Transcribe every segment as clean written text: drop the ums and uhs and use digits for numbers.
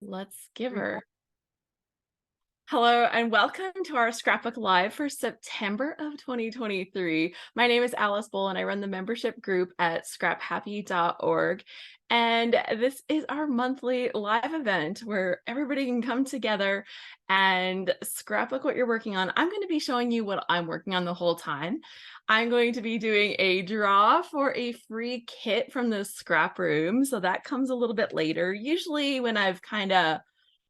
Let's give her. Hello and welcome to our Scrapbook Live for September of 2023. My name is Alice Bull and I run the membership group at scraphappy.org. And this is our monthly live event where everybody can come together and scrapbook what you're working on. I'm going to be showing you what I'm working on the whole time. I'm going to be doing a draw for a free kit from the ScrapRoom. So that comes a little bit later, usually when I've kind of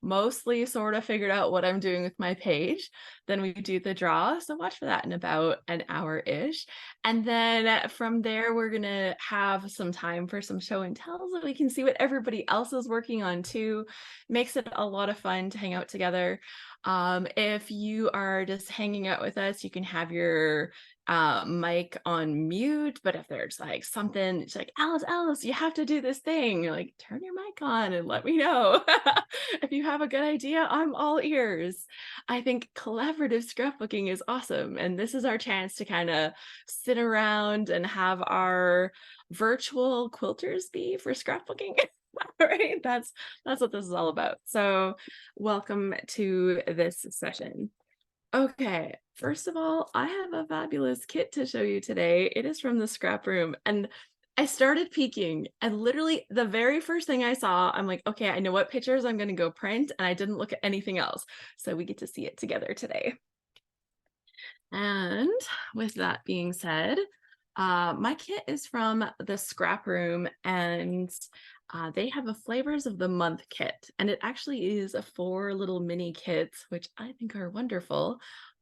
mostly sort of figured out what I'm doing with my page. Then we do the draw. So watch for that in about an hour-ish. And then from there, we're going to have some time for some show and tell so we can see what everybody else is working on too. Makes it a lot of fun to hang out together. If you are just hanging out with us, you can have your mic on mute, but if there's like something, it's like, Alice, you have to do this thing. You're like, turn your mic on and let me know. If you have a good idea, I'm all ears. I think collaborative scrapbooking is awesome. And this is our chance to kind of sit around and have our virtual quilters be for scrapbooking. Right? That's what this is all about. So welcome to this session. Okay, first of all, I have a fabulous kit to show you today. It is from the ScrapRoom, and I started peeking, and literally the very first thing I saw, I'm like, okay, I know what pictures I'm going to go print, and I didn't look at anything else. So we get to see it together today. And with that being said, my kit is from the ScrapRoom, and they have a flavors of the month kit, and it actually is 4 little mini kits, which I think are wonderful.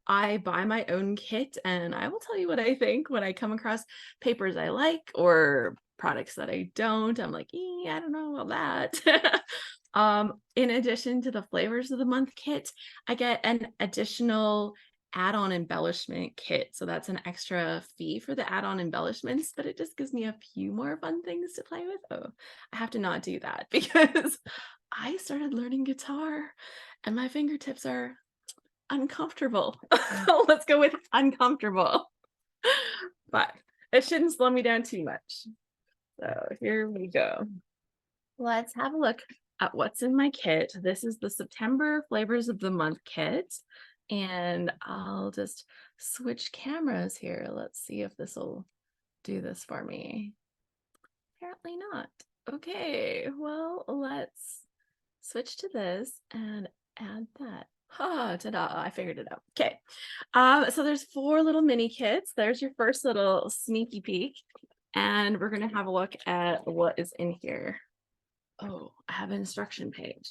I buy my own kit and I will tell you what I think when I come across papers I like or products that I don't. I'm like, I don't know about that. In addition to the flavors of the month kit, I get an additional add-on embellishment kit. So that's an extra fee for the add-on embellishments, but it just gives me a few more fun things to play with. Oh, I have to not do that because I started learning guitar and my fingertips are uncomfortable. Let's go with uncomfortable. But it shouldn't slow me down too much. So here we go. Let's have a look at what's in my kit. This is the September Flavors of the Month kit. And I'll just switch cameras here. Let's see if this will do this for me. Apparently not. Okay, well, let's switch to this and add that. Ta-da, I figured it out. Okay, so there's 4 little mini kits. There's your first little sneaky peek. And we're gonna have a look at what is in here. Oh, I have an instruction page.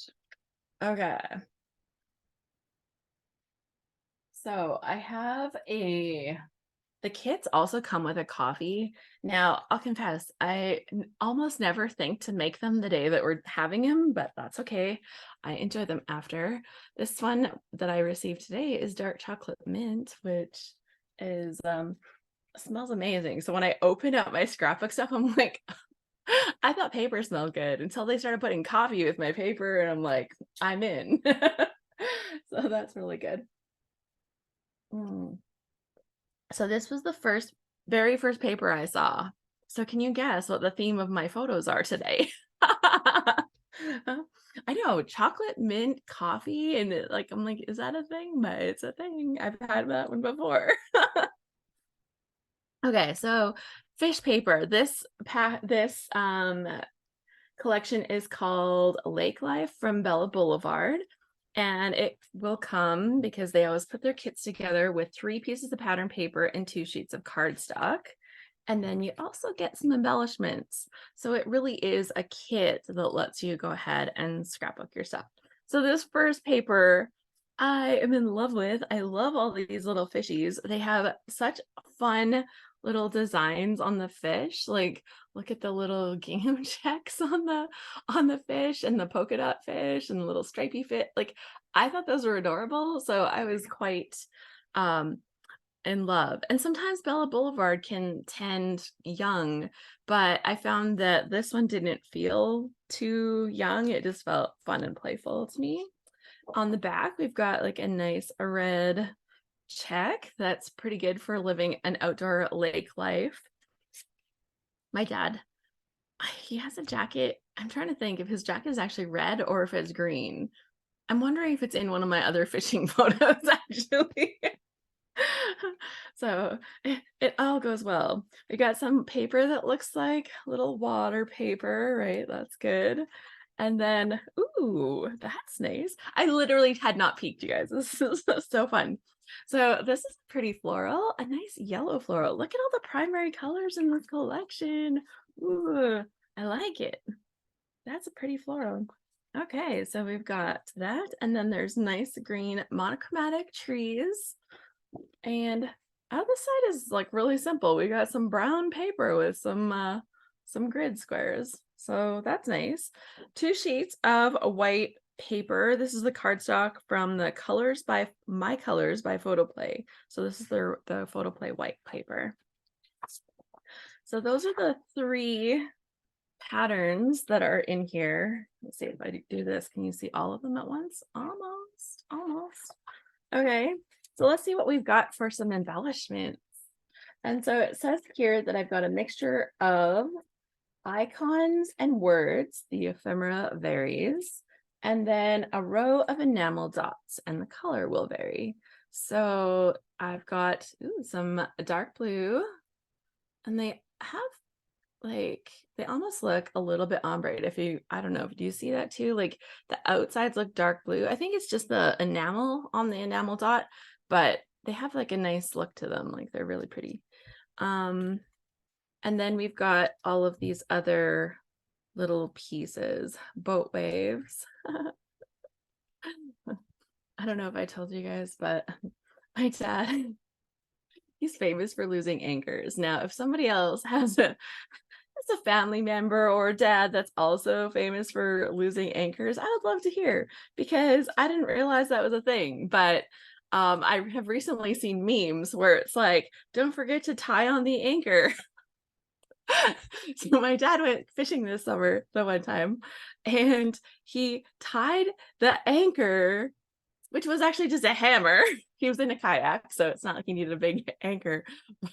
Okay. So I have the kits also come with a coffee. Now, I'll confess, I almost never think to make them the day that we're having them, but that's okay. I enjoy them after. This one that I received today is dark chocolate mint, which is smells amazing. So when I opened up my scrapbook stuff, I'm like, I thought paper smelled good until they started putting coffee with my paper, and I'm like, I'm in. So that's really good. So this was the very first paper I saw. So can you guess what the theme of my photos are today? I know, chocolate mint coffee, and I'm like, is that a thing? But it's a thing. I've had that one before. Okay, so fish paper. This collection is called Lake Life from Bella Boulevard. And it will come because they always put their kits together with 3 pieces of pattern paper and 2 sheets of cardstock. And then you also get some embellishments. So it really is a kit that lets you go ahead and scrapbook your stuff. So this first paper I am in love with. I love all these little fishies. They have such fun little designs on the fish. Like, look at the little gingham checks on the fish and the polka dot fish and the little stripy fish. Like, I thought those were adorable. So I was quite in love. And sometimes Bella Boulevard can tend young, but I found that this one didn't feel too young. It just felt fun and playful to me. On the back, we've got like a nice red check that's pretty good for living an outdoor lake life. My dad, he has a jacket I'm trying to think if his jacket is actually red or if it's green. I'm wondering if it's in one of my other fishing photos, actually. So it all goes well. We got some paper that looks like little water paper, right? That's good. And then, ooh, that's nice. I literally had not peeked, you guys. This is so fun. So this is pretty floral, a nice yellow floral. Look at all the primary colors in this collection. Ooh, I like it. That's a pretty floral. Okay, so we've got that, and then there's nice green monochromatic trees. And other side is like really simple. We got some brown paper with some grid squares. So that's nice. 2 sheets of white paper. This is the cardstock from the Colors by My Colors by Photoplay. So this is the Photoplay white paper. So those are the 3 patterns that are in here. Let's see if I do this. Can you see all of them at once? Almost. Okay, so let's see what we've got for some embellishments. And so it says here that I've got a mixture of icons and words. The ephemera varies. And then a row of enamel dots, and the color will vary. So I've got some dark blue, and they have like, they almost look a little bit ombre. If you, I don't know, do you see that too? Like the outsides look dark blue. I think it's just the enamel on the enamel dot, but they have like a nice look to them. Like they're really pretty. And then we've got all of these other little pieces, boat waves. I don't know if I told you guys, but my dad, he's famous for losing anchors. Now, if somebody else has a family member or dad that's also famous for losing anchors, I would love to hear, because I didn't realize that was a thing. But I have recently seen memes where it's like, don't forget to tie on the anchor. So my dad went fishing this summer the one time, and he tied the anchor, which was actually just a hammer. He was in a kayak, so it's not like he needed a big anchor,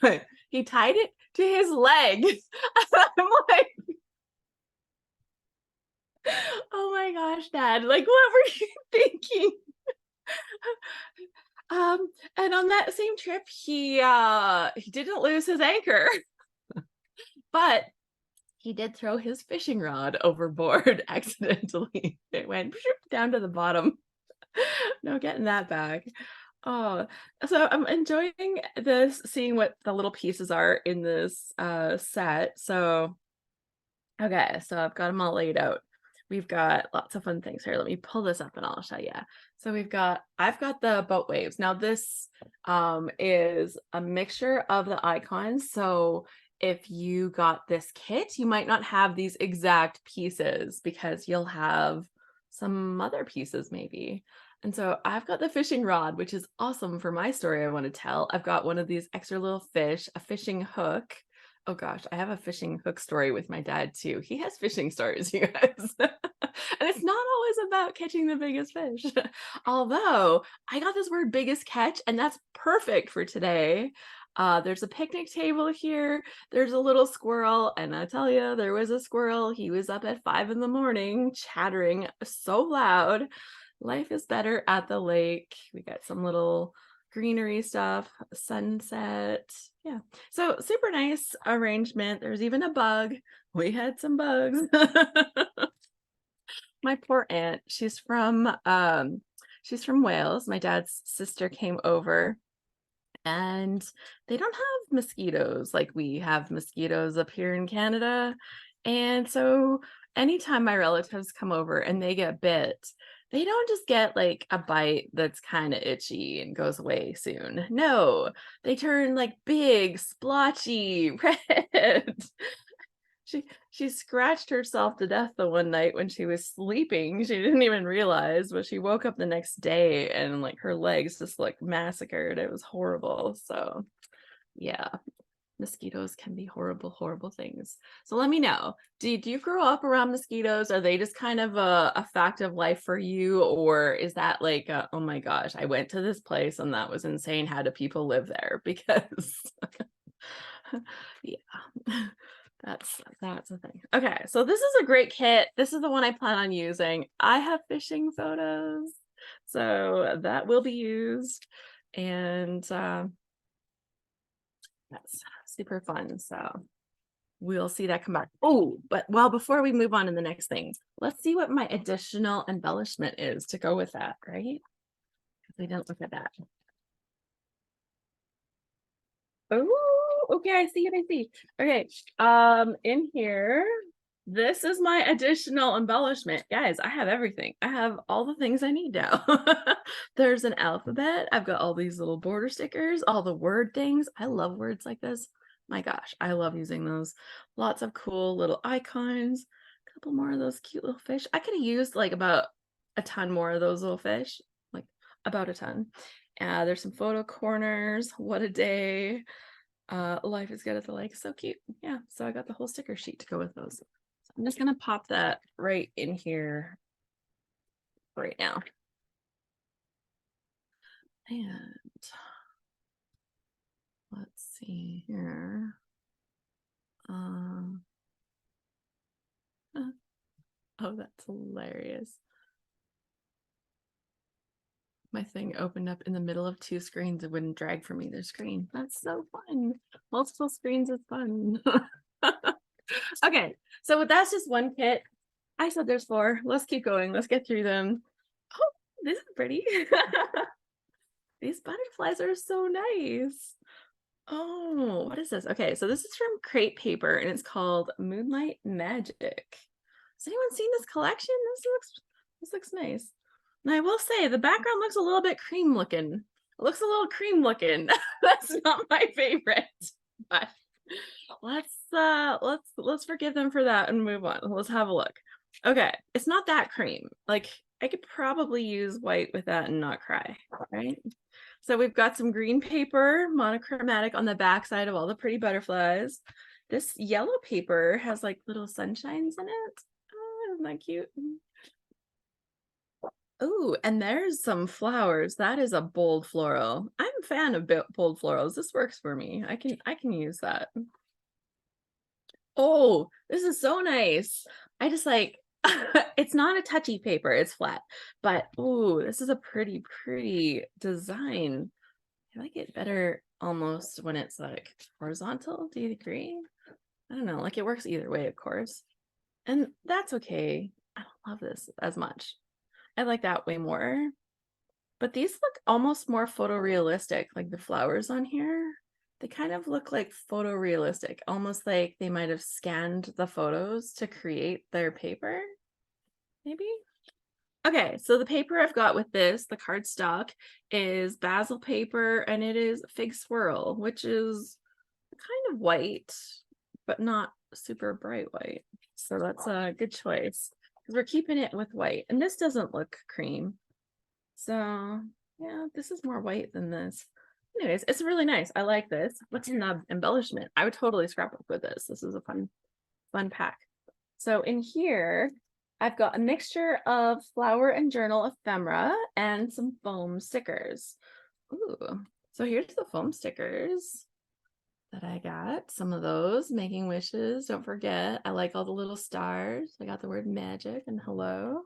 but he tied it to his leg. I'm like, oh my gosh, Dad, like, what were you thinking? And on that same trip, he didn't lose his anchor, but he did throw his fishing rod overboard accidentally. It went down to the bottom. No getting that back. Oh, so I'm enjoying this, seeing what the little pieces are in this set. So, okay, so I've got them all laid out. We've got lots of fun things here. Let me pull this up and I'll show you. So I've got the boat waves. Now this is a mixture of the icons. So if you got this kit, you might not have these exact pieces because you'll have some other pieces maybe. And so I've got the fishing rod, which is awesome for my story I want to tell. I've got one of these extra little fish, a fishing hook. Oh gosh, I have a fishing hook story with my dad too. He has fishing stories, you guys. And it's not always about catching the biggest fish. Although I got this word biggest catch, and that's perfect for today. There's a picnic table here. There's a little squirrel, and I tell you, there was a squirrel. He was up at 5 in the morning, chattering so loud. Life is better at the lake. We got some little greenery stuff, sunset. Yeah. So super nice arrangement. There's even a bug. We had some bugs. My poor aunt, she's from Wales. My dad's sister came over, and they don't have mosquitoes like we have mosquitoes up here in Canada. And so anytime my relatives come over and they get bit, they don't just get like a bite that's kind of itchy and goes away soon. No, they turn like big, splotchy red. She scratched herself to death the one night when she was sleeping. She didn't even realize, but she woke up the next day and like her legs just like massacred. It was horrible. So yeah, mosquitoes can be horrible, horrible things. So let me know, did you grow up around mosquitoes? Are they just kind of a fact of life for you? Or is that like, oh my gosh, I went to this place and that was insane. How do people live there? Because yeah. That's the thing. Okay, so this is a great kit. This is the one I plan on using. I have fishing photos, so that will be used, and that's super fun. So we'll see that come back. Oh, but well, before we move on to the next thing, let's see what my additional embellishment is to go with that, right? Because we didn't look at that. Oh, okay, I see it, I see. Okay, in here, this is my additional embellishment. Guys, I have everything. I have all the things I need now. There's an alphabet. I've got all these little border stickers, all the word things. I love words like this. My gosh, I love using those. Lots of cool little icons. A couple more of those cute little fish. I could have used like about a ton more of those little fish, like about a ton. There's some photo corners. What a day. Life is good at the lake. So cute. Yeah. So I got the whole sticker sheet to go with those. So I'm just going to pop that right in here right now. And let's see here. Oh, that's hilarious. My thing opened up in the middle of two screens. It wouldn't drag from either screen. That's so fun. Multiple screens is fun. Okay, so that's just one kit. I said there's 4. Let's keep going. Let's get through them. Oh, this is pretty. These butterflies are so nice. Oh, what is this? Okay, so this is from Crate Paper and it's called Moonlight Magic. Has anyone seen this collection? This looks nice. And I will say the background looks a little bit cream looking. It looks a little cream looking. That's not my favorite, but let's forgive them for that and move on. Let's have a look. Okay, it's not that cream. Like I could probably use white with that and not cry, right? So we've got some green paper, monochromatic on the back side of all the pretty butterflies. This yellow paper has like little sunshines in it. Oh, isn't that cute? Oh, and there's some flowers. That is a bold floral. I'm a fan of bold florals. This works for me. I can use that. Oh, this is so nice. I just like it's not a touchy paper, it's flat. But oh, this is a pretty design. I like it better almost when it's like horizontal. Do you agree? I don't know, like it works either way, of course. And that's okay. I don't love this as much. I like that way more. But these look almost more photorealistic, like the flowers on here. They kind of look like photorealistic, almost like they might have scanned the photos to create their paper, maybe? Okay, so the paper I've got with this, the cardstock, is basil paper and it is fig swirl, which is kind of white, but not super bright white. So that's a good choice because we're keeping it with white. And this doesn't look cream. So yeah, this is more white than this. Anyways, it's really nice. I like this. What's in the embellishment? I would totally scrapbook with this. This is a fun pack. So in here, I've got a mixture of flower and journal ephemera and some foam stickers. Ooh, so here's the foam stickers that I got. Some of those, making wishes. Don't forget, I like all the little stars. I got the word magic and hello.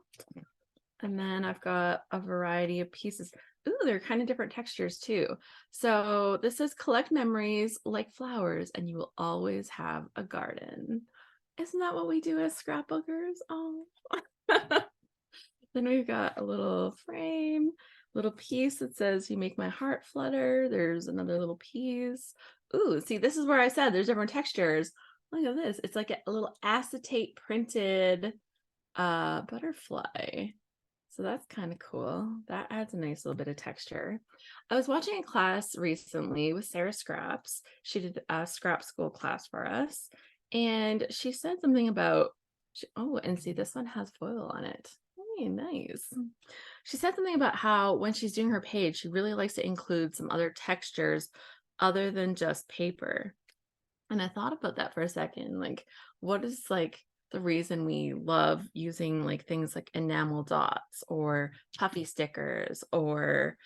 And then I've got a variety of pieces. Ooh, they're kind of different textures too. So this says collect memories like flowers and you will always have a garden. Isn't that what we do as scrapbookers? Oh. Then we've got a little frame, little piece that says you make my heart flutter. There's another little piece. Ooh, see, this is where I said there's different textures. Look at this. It's like a little acetate printed butterfly. So that's kind of cool. That adds a nice little bit of texture. I was watching a class recently with Sarah Scraps. She did a scrap school class for us. And she said something about, oh, and see, this one has foil on it. Hey, nice. She said something about how when she's doing her page, she really likes to include some other textures other than just paper. And I thought about that for a second. Like, what is like the reason we love using like things like enamel dots or puffy stickers or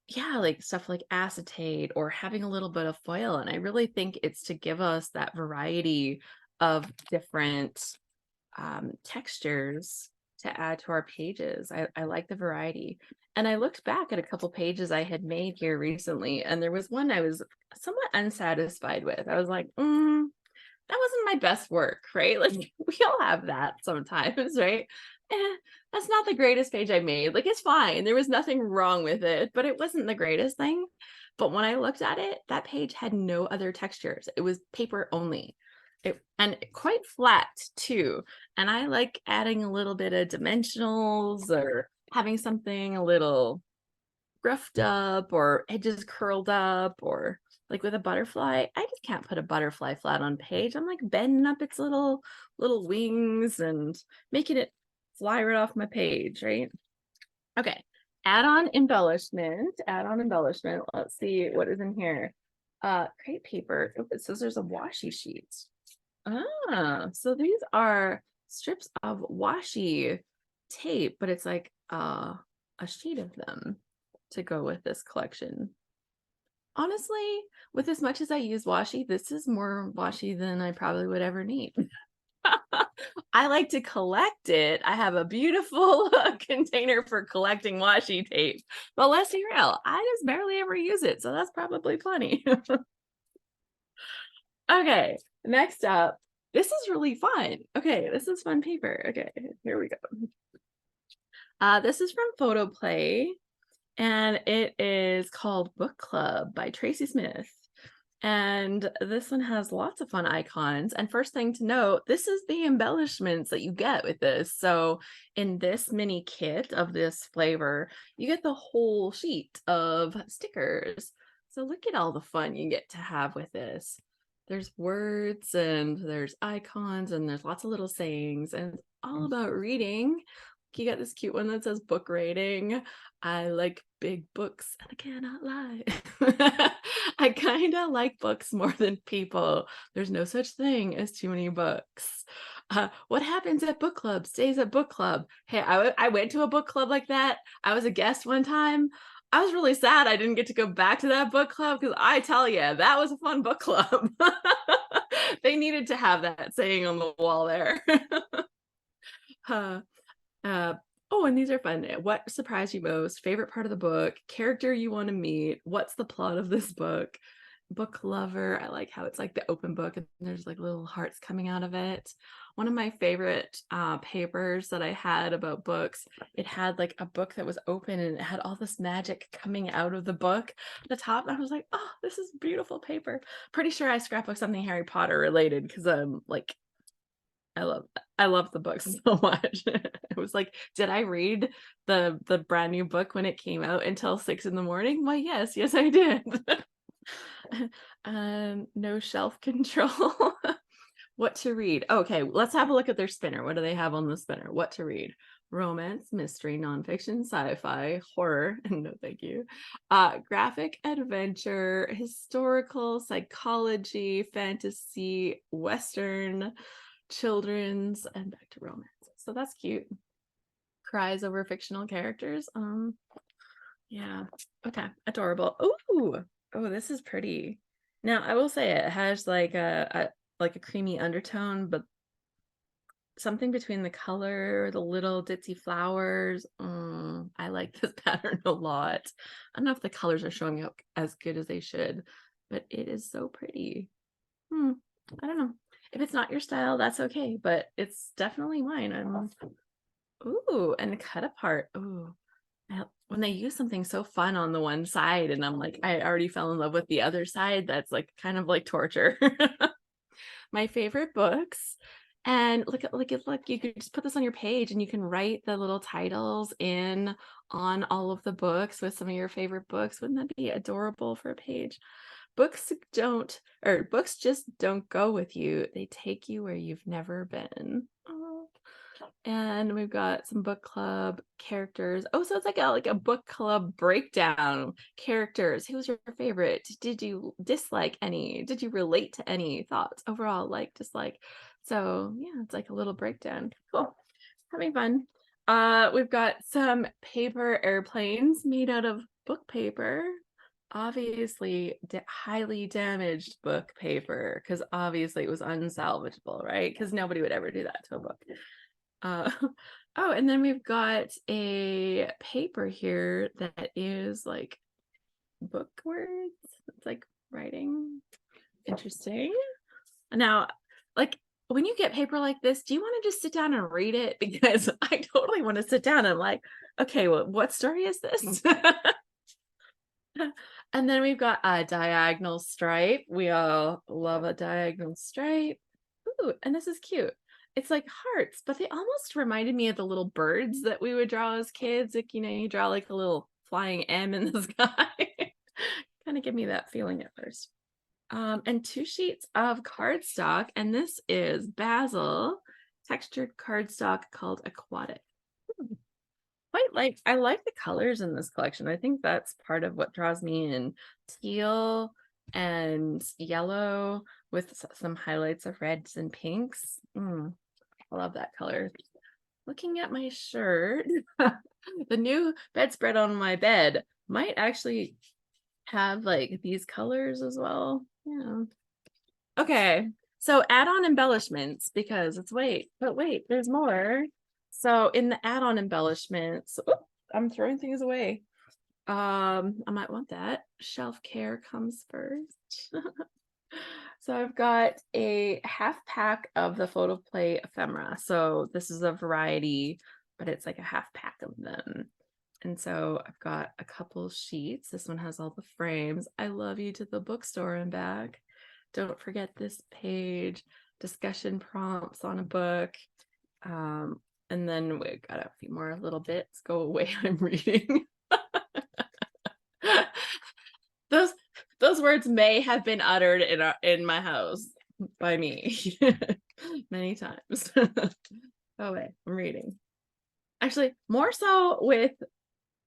yeah, like stuff like acetate or having a little bit of foil. And I really think it's to give us that variety of different textures to add to our pages. I like the variety. And I looked back at a couple pages I had made here recently, and there was one I was somewhat unsatisfied with. I was like, that wasn't my best work, right? Like we all have that sometimes, right? That's not the greatest page I made. Like it's fine. There was nothing wrong with it, but it wasn't the greatest thing. But when I looked at it, that page had no other textures. It was paper only. And quite flat too. And I like adding a little bit of dimensionals or having something a little roughed up or edges curled up, or like with a butterfly, I just can't put a butterfly flat on page. I'm like bending up its little wings and making it fly right off my page, right? Okay. Add-on embellishment. Add-on embellishment. Let's see what is in here. Crepe paper. Oh, it says there's a washi sheet. So these are strips of washi tape, but it's like a sheet of them to go with this collection. Honestly, with as much as I use washi, this is more washi than I probably would ever need. I like to collect it. I have a beautiful container for collecting washi tape. But let's be real, I just barely ever use it, so that's probably plenty. Okay, next up. This is really fun. Okay, this is fun paper. Okay, here we go. This is from Photo Play, and it is called Book Club by Tracy Smith. And this one has lots of fun icons. And first thing to note, this is the embellishments that you get with this. So in this mini kit of this flavor, you get the whole sheet of stickers. So look at all the fun you get to have with this. There's words and there's icons and there's lots of little sayings, and it's all about reading. You got this cute one that says book rating. I like big books and I cannot lie. I kind of like books more than people. There's no such thing as too many books. What happens at book club stays at book club. Hey, I went to a book club like that. I was a guest one time. I was really sad I didn't get to go back to that book club, because I tell you, that was a fun book club. They needed to have that saying on the wall there. uh, uh, oh, and these are fun. What surprised you most? Favorite part of the book? Character you want to meet? What's the plot of this book? Book lover. I like how it's like the open book and there's like little hearts coming out of it. One of my favorite papers that I had about books, it had like a book that was open and it had all this magic coming out of the book at the top. And I was like, oh, this is beautiful paper. Pretty sure I scrapbooked something Harry Potter related, because I'm like, I love the book so much. It was like, did I read the brand new book when it came out until 6 in the morning? Why, yes, I did. No shelf control. What to read? Okay, let's have a look at their spinner. What do they have on the spinner? What to read? Romance, mystery, nonfiction, sci-fi, horror, no thank you. Graphic adventure, historical, psychology, fantasy, western, children's, and back to romance. So that's cute. Cries over fictional characters. Yeah. Okay. Adorable. Oh, this is pretty. Now I will say it has like a creamy undertone, but something between the color, the little ditzy flowers. I like this pattern a lot. I don't know if the colors are showing up as good as they should, but it is so pretty. I don't know. If it's not your style, that's okay, but it's definitely mine. Ooh, and the cut apart. Ooh, when they use something so fun on the one side, and I'm like, I already fell in love with the other side. That's like kind of like torture. My favorite books. And look, you could just put this on your page and you can write the little titles in on all of the books with some of your favorite books. Wouldn't that be adorable for a page? Books just don't go with you. They take you where you've never been. Oh. And we've got some book club characters. Oh, so it's like a book club breakdown. Characters. Who's your favorite? Did you dislike any? Did you relate to any? Thoughts overall, like, dislike? So yeah, it's like a little breakdown. Cool. Having fun. We've got some paper airplanes made out of book paper, obviously highly damaged book paper, because obviously it was unsalvageable, right? Because nobody would ever do that to a book. Oh, and then we've got a paper here that is like book words. It's like writing. Interesting. Now, like when you get paper like this, do you want to just sit down and read it? Because I totally want to sit down and like, okay, well, what story is this? And then we've got a diagonal stripe. We all love a diagonal stripe. Ooh, and this is cute. It's like hearts, but they almost reminded me of the little birds that we would draw as kids. Like, you know, you draw like a little flying M in the sky. Kind of give me that feeling at first. And 2 sheets of cardstock, and this is Basil textured cardstock called Aquatic. I like the colors in this collection. I think that's part of what draws me in. Teal and yellow with some highlights of reds and pinks. I love that color. Looking at my shirt, the new bedspread on my bed might actually have like these colors as well. Yeah. Okay. So add-on embellishments, because it's wait, there's more. So in the add-on embellishments, I'm throwing things away. I might want that. Shelf care comes first. So I've got a half pack of the photo play ephemera. So this is a variety, but it's like a half pack of them. And so I've got a couple sheets. This one has all the frames. I love you to the bookstore and back. Don't forget this page, discussion prompts on a book. And then we got a few more little bits. Go away, I'm reading. Those words may have been uttered in my house by me many times. Oh wait, I'm reading. Actually, more so with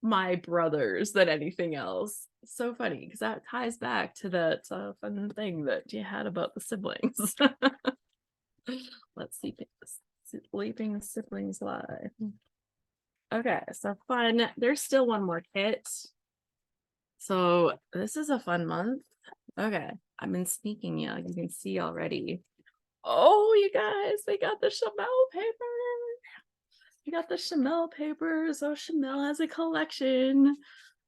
my brothers than anything else. So funny, because that ties back to that fun thing that you had about the siblings. Let's see, sleeping siblings live. Okay, so fun. There's still one more kit. So this is a fun month. Okay, I've been sneaking you. You can see already. Oh, you guys, we got the Chamel paper. We got the Chamel paper. So Chamel has a collection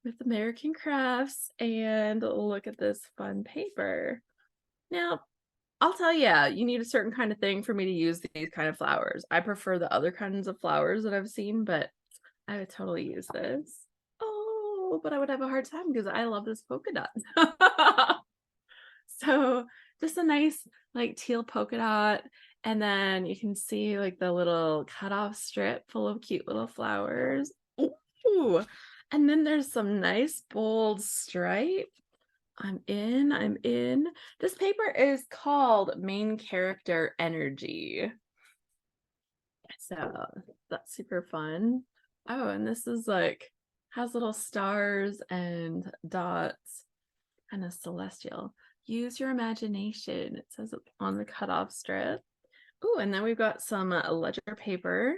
with American crafts, and look at this fun paper. Now, I'll tell you, you need a certain kind of thing for me to use these kind of flowers. I prefer the other kinds of flowers that I've seen, but I would totally use this. Oh, but I would have a hard time because I love this polka dot. So just a nice like teal polka dot. And then you can see like the little cutoff strip full of cute little flowers. Ooh. And then there's some nice bold stripe. I'm in. This paper is called Main Character Energy. So that's super fun. Oh, and this is like, has little stars and dots, kind of celestial. Use your imagination. It says on the cutoff strip. Oh, and then we've got some ledger paper.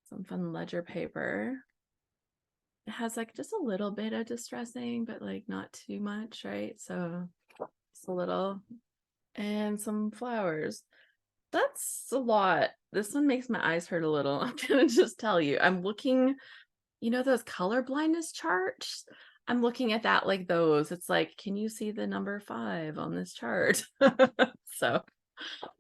Some fun ledger paper. It has like just a little bit of distressing, but like not too much, right? So just a little. And some flowers. That's a lot. This one makes my eyes hurt a little. I'm gonna just tell you. I'm looking, you know, those color blindness charts? I'm looking at that like those. It's like, can you see the number 5 on this chart? So,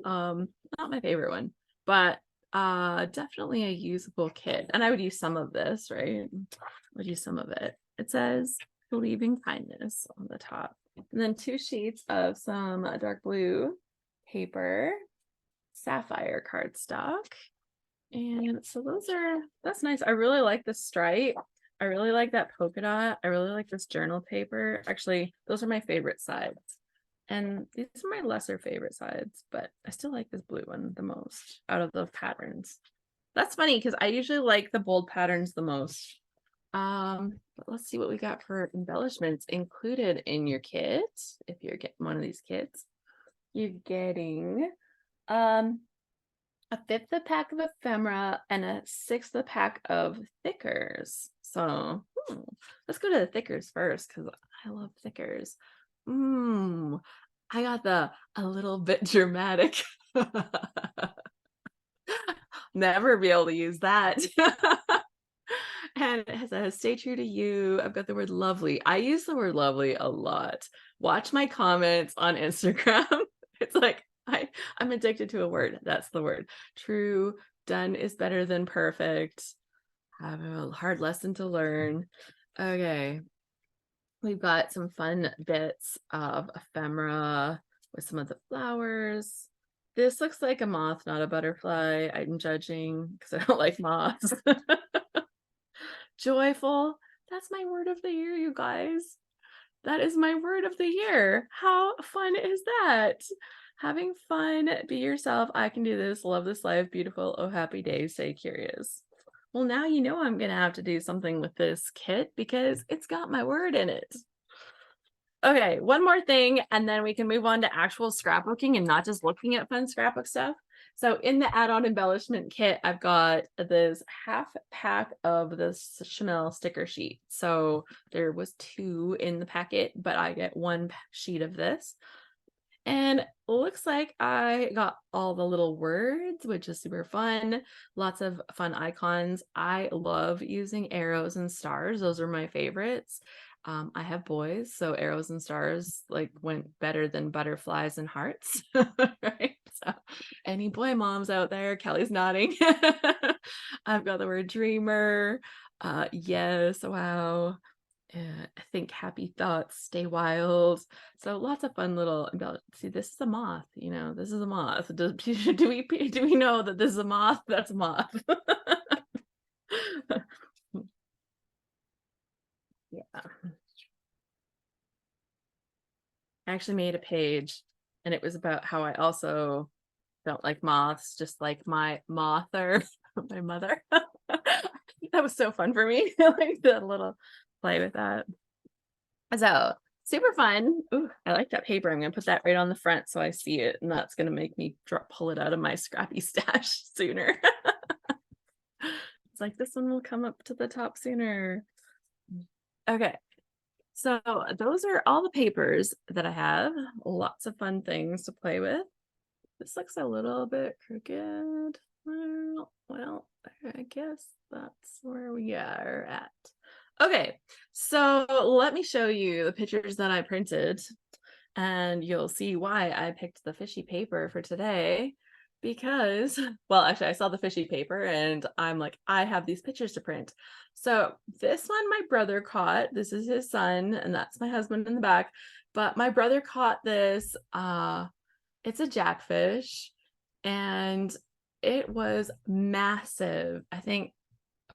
not my favorite one, but definitely a usable kit. And I would use some of this, right? I would use some of it. It says believe in kindness on the top. And then 2 sheets of some dark blue paper, sapphire cardstock. And so that's nice. I really like the stripe. I really like that polka dot. I really like this journal paper. Actually, those are my favorite sides. And these are my lesser favorite sides, but I still like this blue one the most out of the patterns. That's funny because I usually like the bold patterns the most. But let's see what we got for embellishments included in your kit. If you're getting one of these kits, you're getting a 1/5 pack of ephemera and a 1/6 pack of thickers. So Let's go to the thickers first because I love thickers. Mm, I got the a little bit dramatic. Never be able to use that. And it says, stay true to you. I've got the word lovely. I use the word lovely a lot. Watch my comments on Instagram. It's like I'm addicted to a word. That's the word. True. Done is better than perfect. I have a hard lesson to learn. Okay. We've got some fun bits of ephemera with some of the flowers. This looks like a moth, not a butterfly. I'm judging because I don't like moths. Joyful. That's my word of the year, you guys. That is my word of the year. How fun is that? Having fun, be yourself. I can do this. Love this life. Beautiful. Oh, happy day. Stay curious. Well, now you know I'm going to have to do something with this kit because it's got my word in it. Okay, one more thing, and then we can move on to actual scrapbooking and not just looking at fun scrapbook stuff. So in the add-on embellishment kit, I've got this half pack of this Chanel sticker sheet. So there was 2 in the packet, but I get 1 sheet of this. And looks like I got all the little words, which is super fun. Lots of fun icons. I love using arrows and stars. Those are my favorites. I have boys, so arrows and stars like went better than butterflies and hearts, right? So any boy moms out there, Kelly's nodding. I've got the word dreamer. Yes, wow. Think happy thoughts, stay wild. So lots of fun little, see, this is a moth, you know, this is a moth. Do we know that this is a moth? That's a moth. Yeah. I actually made a page and it was about how I also don't like moths, just like my mother, my mother. That was so fun for me. Like the little play with that. So super fun. Ooh, I like that paper. I'm gonna put that right on the front so I see it, and that's gonna make me pull it out of my scrappy stash sooner. It's like this one will come up to the top sooner. Okay, so those are all the papers that I have. Lots of fun things to play with. This looks a little bit crooked. Well, I guess that's where we are at. Okay, so let me show you the pictures that I printed, and you'll see why I picked the fishy paper for today. Because, well, actually, I saw the fishy paper and I'm like, I have these pictures to print. So this one my brother caught. This is his son, and that's my husband in the back. But my brother caught this. It's a jackfish, and it was massive. I think,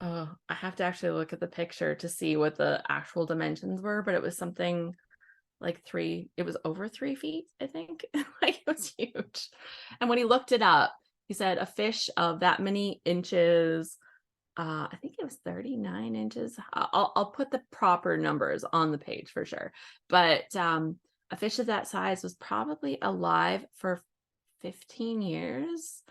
oh, I have to actually look at the picture to see what the actual dimensions were, but it was something like it was over 3 feet, I think. Like it was huge. And when he looked it up, he said a fish of that many inches, I think it was 39 inches. I'll put the proper numbers on the page for sure. But a fish of that size was probably alive for 15 years.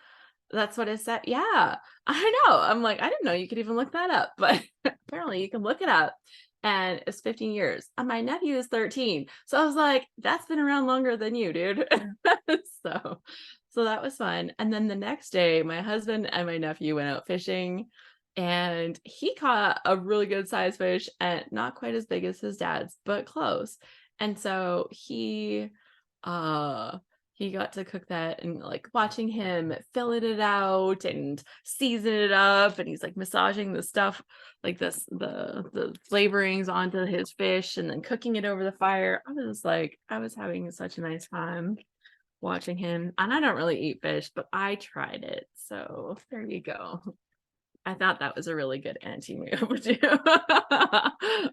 That's what it said. Yeah, I know. I'm like, I didn't know you could even look that up, but apparently you can look it up. And it's 15 years. And my nephew is 13. So I was like, that's been around longer than you, dude. So that was fun. And then the next day, my husband and my nephew went out fishing, and he caught a really good sized fish, and not quite as big as his dad's, but close. And so he got to cook that, and like watching him fillet it out and season it up, and he's like massaging the stuff like this, the flavorings onto his fish and then cooking it over the fire. I was having such a nice time watching him. And I don't really eat fish, but I tried it. So there you go. I thought that was a really good auntie move too.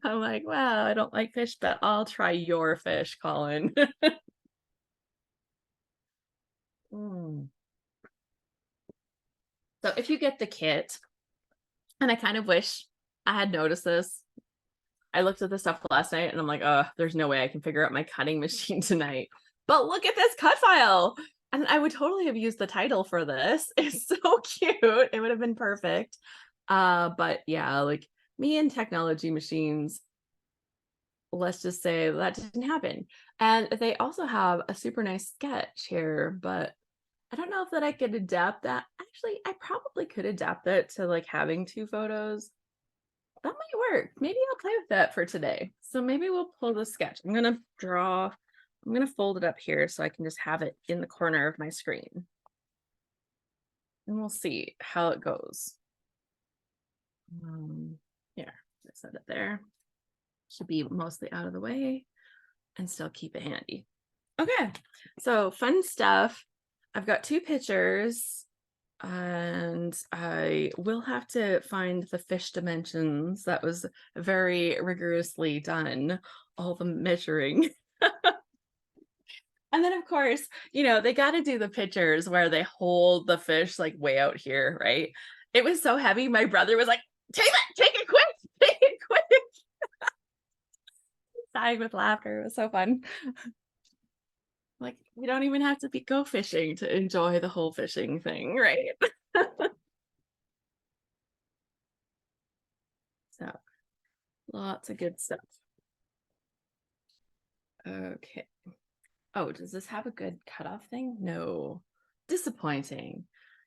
I'm like, wow, I don't like fish, but I'll try your fish, Colin. So if you get the kit, and I kind of wish I had noticed this. I looked at the stuff last night and I'm like, oh, there's no way I can figure out my cutting machine tonight. But look at this cut file. And I would totally have used the title for this. It's so cute. It would have been perfect. But yeah, like me and technology machines, let's just say that didn't happen. And they also have a super nice sketch here, but I don't know if that I could adapt that. Actually, I probably could adapt that to like having two photos. That might work. Maybe I'll play with that for today. So maybe we'll pull the sketch. I'm gonna fold it up here so I can just have it in the corner of my screen. And we'll see how it goes. Here, I set it there. Should be mostly out of the way and still keep it handy. Okay, so fun stuff. I've got two pictures and I will have to find the fish dimensions. That was very rigorously done, all the measuring. And then of course, you know, they got to do the pictures where they hold the fish like way out here, right? It was so heavy. My brother was like, take it quick, take it quick. Dying with laughter. It was so fun. Like, we don't even have to go fishing to enjoy the whole fishing thing, right? So, lots of good stuff. Okay. Oh, does this have a good cutoff thing? No. Disappointing.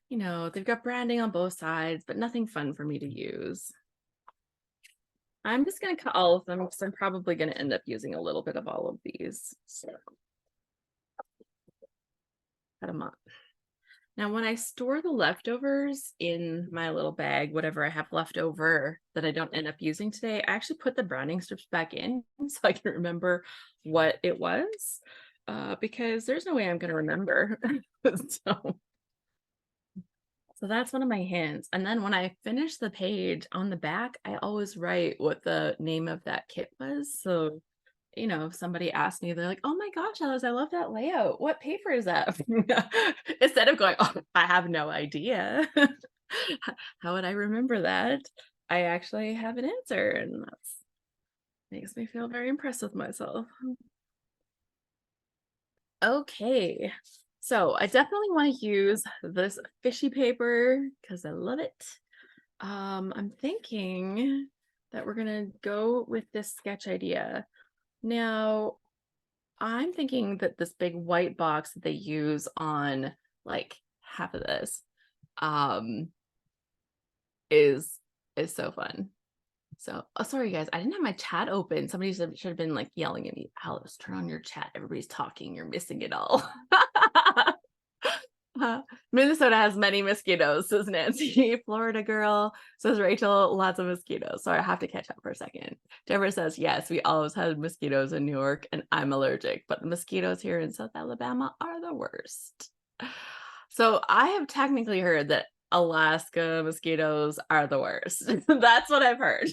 You know, they've got branding on both sides, but nothing fun for me to use. I'm just going to cut all of them because I'm probably going to end up using a little bit of all of these. So, cut them up. Now, when I store the leftovers in my little bag, whatever I have left over that I don't end up using today, I actually put the browning strips back in so I can remember what it was, because there's no way I'm going to remember. So that's one of my hints. And then when I finish the page on the back, I always write what the name of that kit was. So, you know, if somebody asked me, they're like, oh my gosh, Alice, I love that layout. What paper is that? Instead of going, oh, I have no idea. How would I remember that? I actually have an answer, and that makes me feel very impressed with myself. Okay, so I definitely want to use this fishy paper because I love it. I'm thinking that we're gonna go with this sketch idea. Now, I'm thinking that this big white box that they use on like half of this is so fun. So, oh, sorry guys, I didn't have my chat open. Somebody should have been like yelling at me, Alice, turn on your chat. Everybody's talking. You're missing it all. Minnesota has many mosquitoes, says Nancy. Florida girl, says Rachel, lots of mosquitoes. So I have to catch up for a second. Deborah says, yes, we always had mosquitoes in New York and I'm allergic, but the mosquitoes here in South Alabama are the worst. So I have technically heard that Alaska mosquitoes are the worst. That's what I've heard.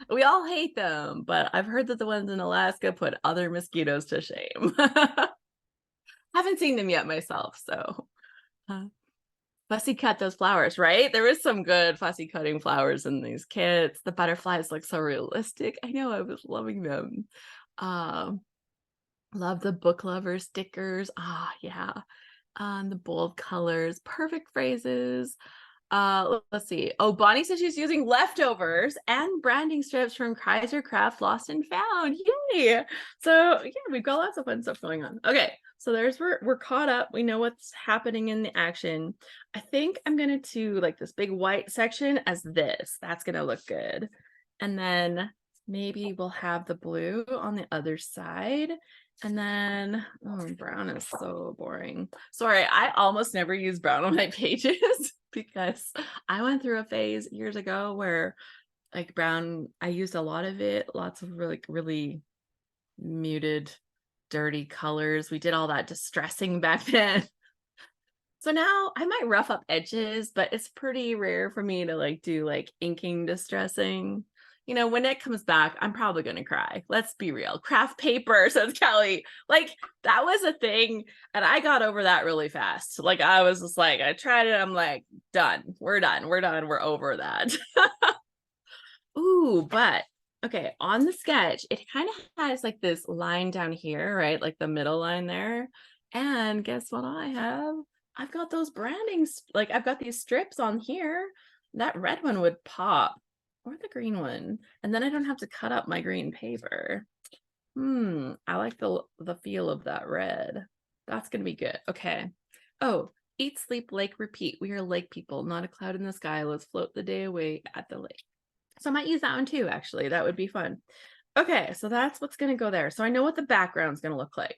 We all hate them, but I've heard that the ones in Alaska put other mosquitoes to shame. Haven't seen them yet myself, so fussy cut those flowers, right? There is some good fussy cutting flowers in these kits. The butterflies look so realistic. I know, I was loving them. Love the book lover stickers. Yeah. The bold colors, perfect phrases. Let's see. Oh, Bonnie says she's using leftovers and branding strips from Kaiser Craft Lost and Found. Yay! So yeah, we've got lots of fun stuff going on. Okay, so we're caught up. We know what's happening in the action. I think I'm gonna do like this big white section as this. That's gonna look good. And then maybe we'll have the blue on the other side. And then, oh, brown is so boring. Sorry, I almost never use brown on my pages because I went through a phase years ago where like brown, I used a lot of it, lots of really muted, dirty colors. We did all that distressing back then. So now I might rough up edges, but it's pretty rare for me to like do like inking distressing. You know, when it comes back, I'm probably going to cry. Let's be real. Craft paper, says Kelly. Like, that was a thing. And I got over that really fast. Like, I was just like, I tried it. I'm like, done. We're done. We're done. We're over that. Ooh, but okay. On the sketch, it kind of has like this line down here, right? Like the middle line there. And guess what I have? I've got those brandings. Like, I've got these strips on here. That red one would pop, or the green one, and then I don't have to cut up my green paper. I like the feel of that red. That's gonna be good. Okay. Oh, eat, sleep, lake, repeat. We are lake people, not a cloud in the sky. Let's float the day away at the lake. So I might use that one too, actually. That would be fun. Okay, so that's what's gonna go there. So I know what the background's gonna look like,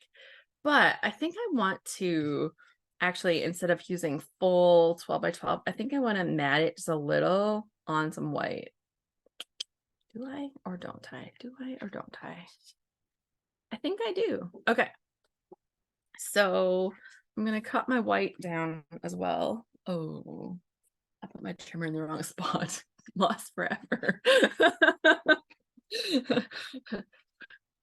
but I think I want to actually, instead of using full 12 by 12, I think I want to mat it just a little on some white. Do I or don't I? Do I or don't I? I think I do. Okay. So I'm going to cut my white down as well. Oh, I put my trimmer in the wrong spot. Lost forever.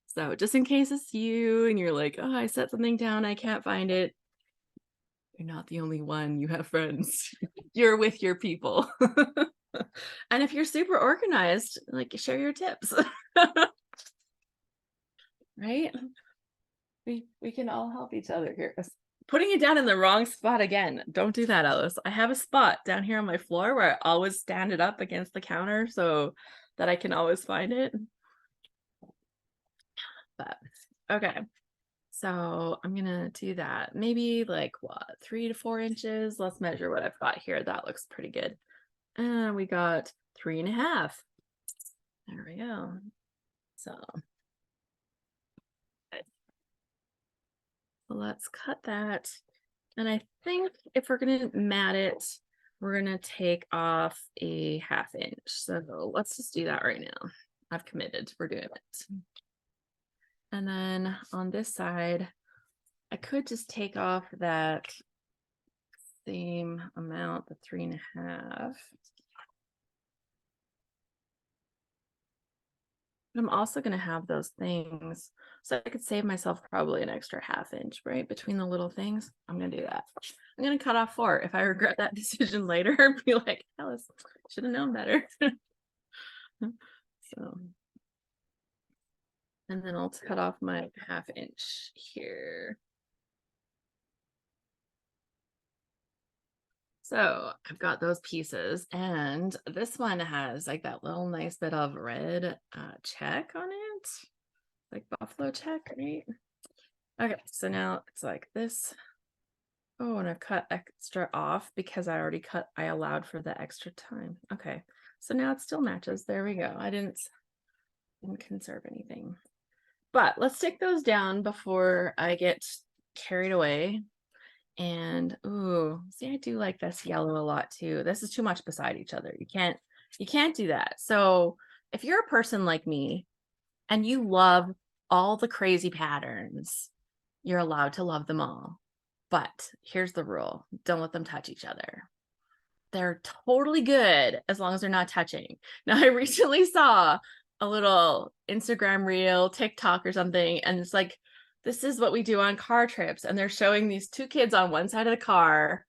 So just in case it's you and you're like, oh, I set something down, I can't find it. You're not the only one. You have friends. You're with your people. And if you're super organized, like, share your tips. Right? We can all help each other here. Putting it down in the wrong spot again. Don't do that, Alice. I have a spot down here on my floor where I always stand it up against the counter so that I can always find it. But okay. So I'm gonna do that. Maybe like what, 3 to 4 inches. Let's measure what I've got here. That looks pretty good. And we got 3.5. There we go. So let's cut that. And I think if we're gonna mat it, we're gonna take off a 1/2 inch. So let's just do that right now. I've committed, we're doing it. And then on this side, I could just take off that same amount, the 3.5. But I'm also going to have those things, so I could save myself probably an extra 1/2 inch, right? Between the little things. I'm going to do that. I'm going to cut off 4. If I regret that decision later, be like, Alice, should have known better. So, and then I'll cut off my 1/2 inch here. So I've got those pieces, and this one has like that little nice bit of red check on it, like buffalo check, right? Okay, so now it's like this. Oh, and I've cut extra off because I allowed for the extra time. Okay, so now it still matches. There we go. I didn't conserve anything. But let's take those down before I get carried away. And ooh, see, I do like this yellow a lot too. This is too much beside each other. You can't do that. So if you're a person like me and you love all the crazy patterns, you're allowed to love them all. But here's the rule: don't let them touch each other. They're totally good as long as they're not touching. Now, I recently saw a little Instagram reel, TikTok or something, and it's like, this is what we do on car trips. And they're showing these 2 kids on one side of the car,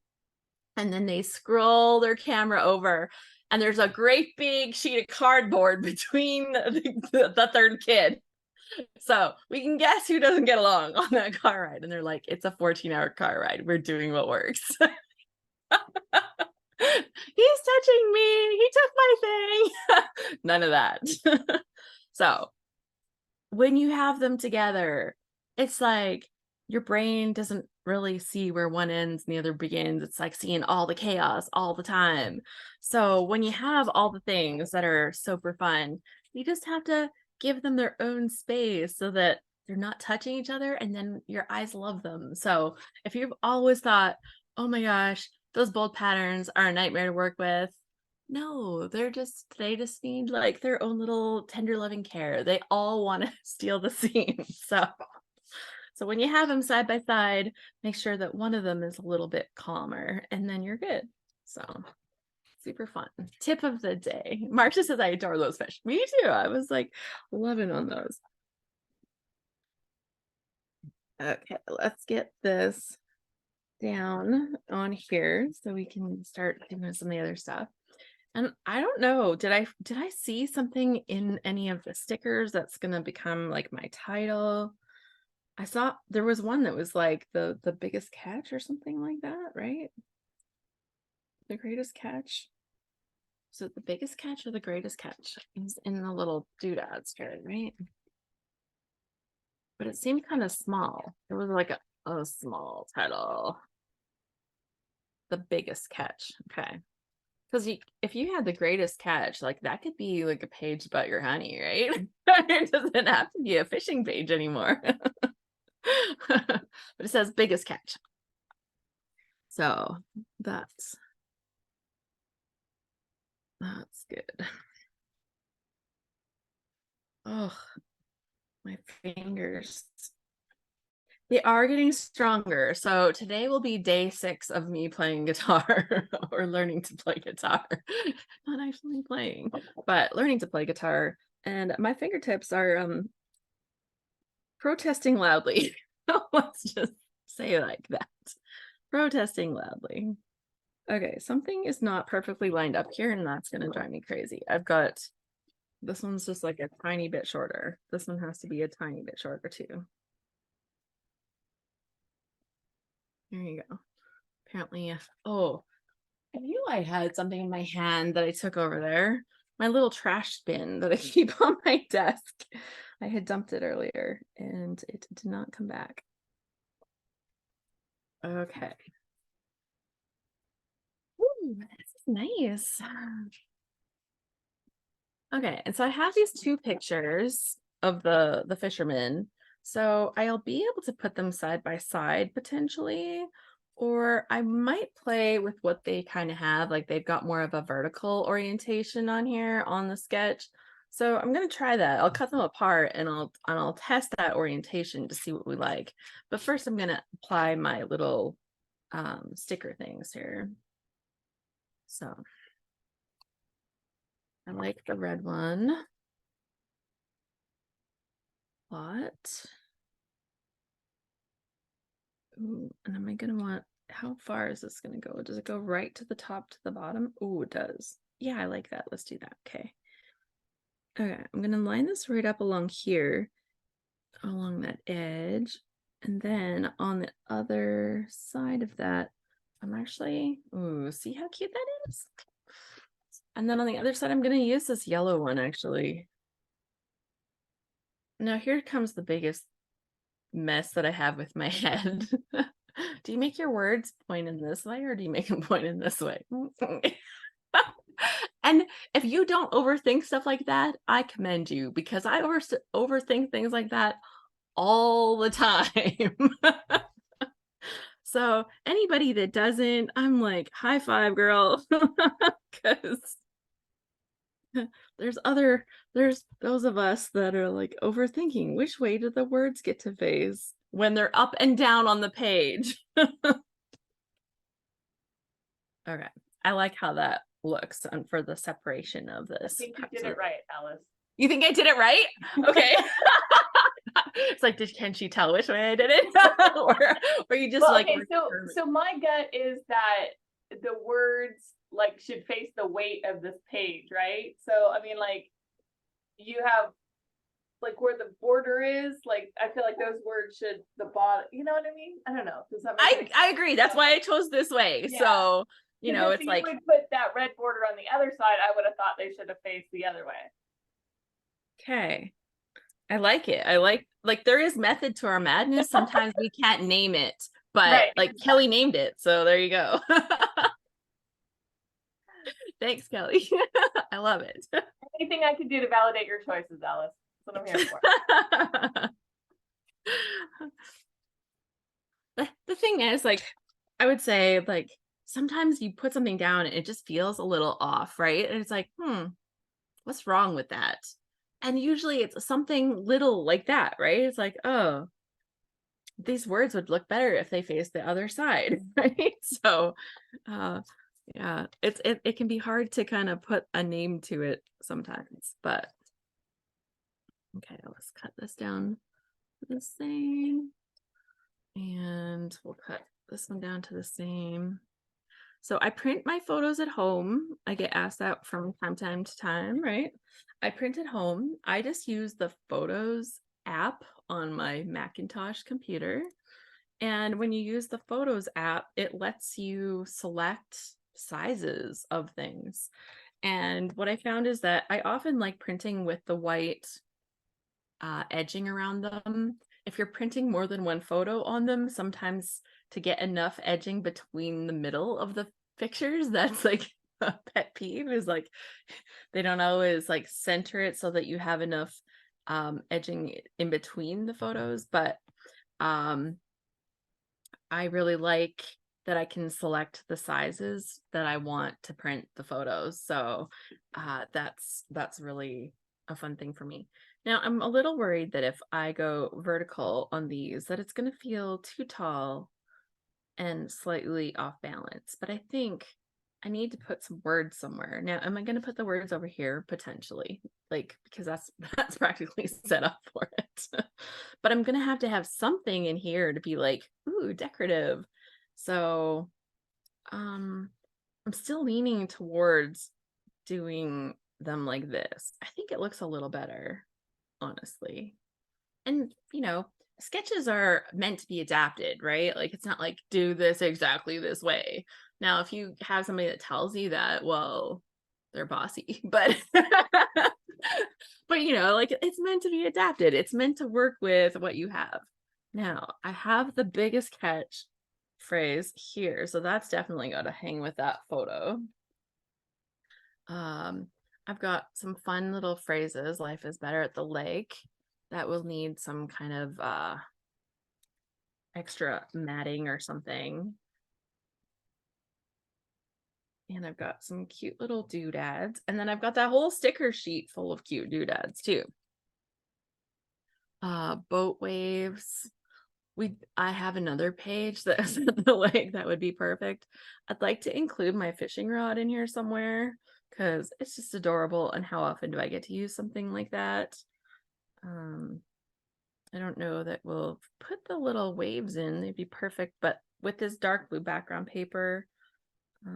and then they scroll their camera over, and there's a great big sheet of cardboard between the third kid. So we can guess who doesn't get along on that car ride. And they're like, it's a 14-hour car ride. We're doing what works. He's touching me. He took my thing. None of that. So when you have them together, it's like your brain doesn't really see where one ends and the other begins. It's like seeing all the chaos all the time. So when you have all the things that are super fun, you just have to give them their own space so that they're not touching each other, and then your eyes love them. So if you've always thought, oh my gosh, those bold patterns are a nightmare to work with, no, they just need like their own little tender loving care. They all want to steal the scene. So when you have them side by side, make sure that one of them is a little bit calmer, and then you're good. So super fun. Tip of the day. Marcia says I adore those fish. Me too. I was like loving on those. Okay, let's get this down on here so we can start doing some of the other stuff. And I don't know, did I see something in any of the stickers that's gonna become like my title? I saw there was one that was like the biggest catch or something like that, right? The greatest catch. So the biggest catch or the greatest catch is in the little doodads here, right? But it seemed kind of small. It was like a small title. The biggest catch. Okay. Because if you had the greatest catch, like that could be like a page about your honey, right? It doesn't have to be a fishing page anymore. But it says biggest catch. So that's good. Oh, my fingers. They are getting stronger. So today will be day 6 of me playing guitar or learning to play guitar. Not actually playing, but learning to play guitar. And my fingertips are protesting loudly. Let's just say it like that. Protesting loudly. Okay, something is not perfectly lined up here, and that's gonna drive me crazy. I've got this one's just like a tiny bit shorter. This one has to be a tiny bit shorter too. There you go. Apparently, oh, I knew I had something in my hand that I took over there. My little trash bin that I keep on my desk. I had dumped it earlier and it did not come back. Okay. Ooh, this is nice. Okay, and so I have these 2 pictures of the fishermen. So I'll be able to put them side by side potentially, or I might play with what they kind of have, like they've got more of a vertical orientation on here on the sketch. So I'm gonna try that. I'll cut them apart and I'll test that orientation to see what we like. But first I'm gonna apply my little sticker things here. So I like the red one. What? Ooh, and am I gonna want, how far is this gonna go? Does it go right to the top to the bottom? Oh, it does. Yeah, I like that. Let's do that. Okay. Okay, I'm gonna line this right up along here, along that edge. And then on the other side of that, I'm actually, ooh, see how cute that is? And then on the other side, I'm gonna use this yellow one actually. Now here comes the biggest mess that I have with my head. Do you make your words point in this way or do you make them point in this way? And if you don't overthink stuff like that, I commend you because I overthink things like that all the time. So anybody that doesn't, I'm like, high five, girl. Because there's those of us that are like overthinking which way do the words get to face when they're up and down on the page. Okay, I like how that looks and for the seportion of this. I think you did it right, Alice. You think I did it right? Okay. It's like, can she tell which way I did it? or you just like, okay, so my gut is that the words like should face the weight of this page, right? So I mean, like you have like where the border is, like I feel like those words should the bottom, you know what I mean? I don't know. Does that make sense? I agree. That's why I chose this way. Yeah. So you know, it's like, if you would put that red border on the other side, I would have thought they should have faced the other way. Okay. I like it. I like there is method to our madness. Sometimes we can't name it, but right. Like Kelly named it. So there you go. Thanks, Kelly. I love it. Anything I could do to validate your choices, Alice. That's what I'm here for. The thing is, like, I would say, like, sometimes you put something down and it just feels a little off, right? And it's like, what's wrong with that? And usually it's something little like that, right? It's like, oh, these words would look better if they face the other side, right? So, yeah, it can be hard to kind of put a name to it sometimes, but okay, let's cut this down to the same. And we'll cut this one down to the same. So I print my photos at home. I get asked that from time to time, right? I print at home. I just use the Photos app on my Macintosh computer. And when you use the Photos app, it lets you select sizes of things. And what I found is that I often like printing with the white edging around them. If you're printing more than one photo on them, sometimes to get enough edging between the middle of the pictures, that's like a pet peeve, is like they don't always like center it so that you have enough edging in between the photos. But um I really like that I can select the sizes that I want to print the photos. So that's really a fun thing for me. Now, I'm a little worried that if I go vertical on these, that it's going to feel too tall and slightly off balance. But I think I need to put some words somewhere. Now, am I going to put the words over here potentially? Like, because that's practically set up for it. But I'm going to have something in here to be like, ooh, decorative. So, I'm still leaning towards doing them like this. I think it looks a little better, honestly. And, sketches are meant to be adapted, right? Like, it's not like do this exactly this way. Now, if you have somebody that tells you that, well, they're bossy, but but like it's meant to be adapted. It's meant to work with what you have. Now, I have the biggest catch phrase here, so that's definitely got to hang with that photo. Um, I've got some fun little phrases. Life is better at the lake. That will need some kind of extra matting or something. And I've got some cute little doodads. And then I've got that whole sticker sheet full of cute doodads too. Boat waves. I have another page that's at the lake that would be perfect. I'd like to include my fishing rod in here somewhere because it's just adorable. And how often do I get to use something like that? I don't know that we'll put the little waves in. They'd be perfect, but with this dark blue background paper, I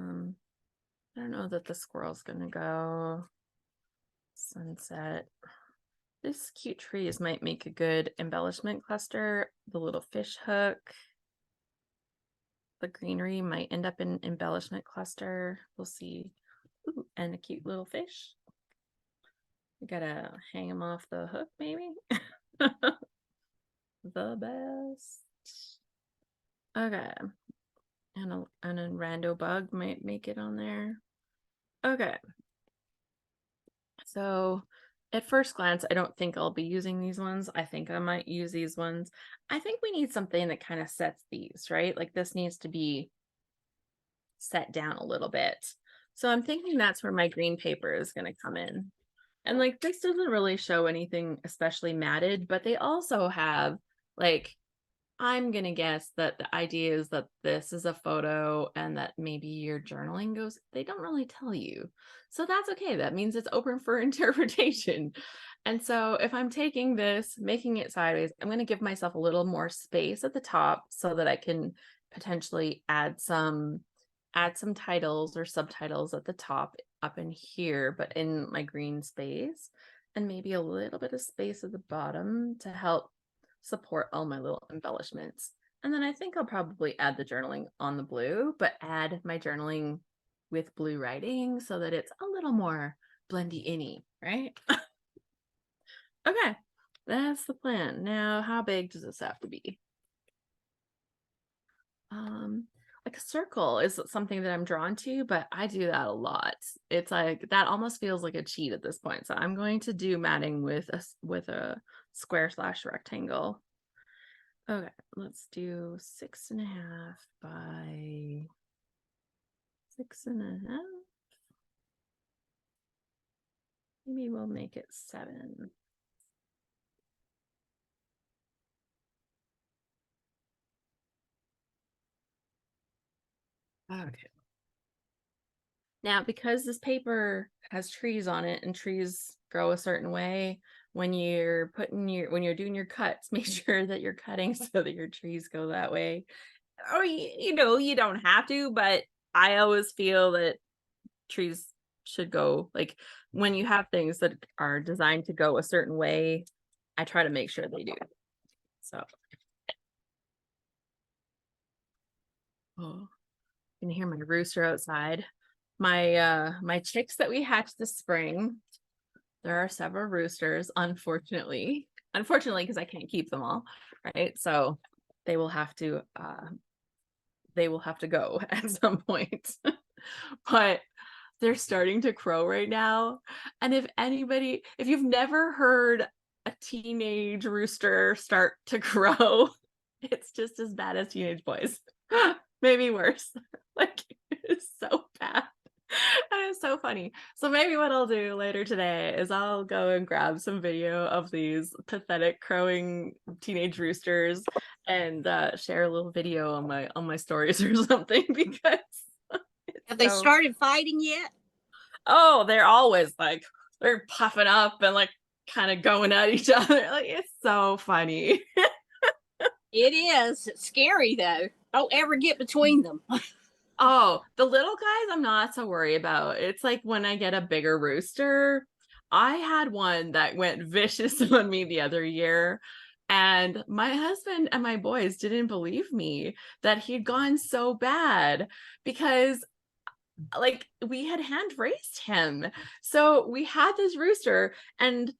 don't know that the squirrel's gonna go. Sunset. This cute trees might make a good embellishment cluster. The little fish hook. The greenery might end up in embellishment cluster. We'll see. Ooh, and a cute little fish. We gotta hang him off the hook, maybe. The best. Okay. And a rando bug might make it on there. Okay. So at first glance, I don't think I'll be using these ones. I think I might use these ones. I think we need something that kind of sets these, right? Like this needs to be set down a little bit. So I'm thinking that's where my green paper is going to come in. And like this doesn't really show anything especially matted, but they also have like, I'm going to guess that the idea is that this is a photo and that maybe your journaling goes, they don't really tell you. So that's okay. That means it's open for interpretation. And so if I'm taking this, making it sideways, I'm going to give myself a little more space at the top so that I can potentially add some titles or subtitles at the top up in here, but in my green space, and maybe a little bit of space at the bottom to help support all my little embellishments. And then I think I'll probably add the journaling on the blue, but add my journaling with blue writing so that it's a little more blendy-inny, right? Okay, that's the plan. Now, how big does this have to be? Like a circle is something that I'm drawn to, but I do that a lot. It's like that almost feels like a cheat at this point. So I'm going to do matting with a square / rectangle. Okay, let's do 6.5 by 6.5. Maybe we'll make it 7. Okay. Now, because this paper has trees on it and trees grow a certain way, when you're doing your cuts, make sure that you're cutting so that your trees go that way. Or you don't have to, but I always feel that trees should go like when you have things that are designed to go a certain way, I try to make sure they do. So, oh, you can hear my rooster outside. my chicks that we hatched this spring, there are several roosters, unfortunately, because I can't keep them all, right? So they will have to go at some point. But they're starting to crow right now. And if you've never heard a teenage rooster start to crow, it's just as bad as teenage boys. Maybe worse. Like, it's so bad. And it's so funny. So maybe what I'll do later today is I'll go and grab some video of these pathetic crowing teenage roosters and share a little video on my stories or something, because Have they started fighting yet? Oh, they're always like, they're puffing up and like kind of going at each other. Like, it's so funny. It is. It's scary though. Don't ever get between them. Oh, the little guys, I'm not so worried about. It's like when I get a bigger rooster. I had one that went vicious on me the other year, and my husband and my boys didn't believe me that he'd gone so bad, because like we had hand raised him. So we had this rooster, and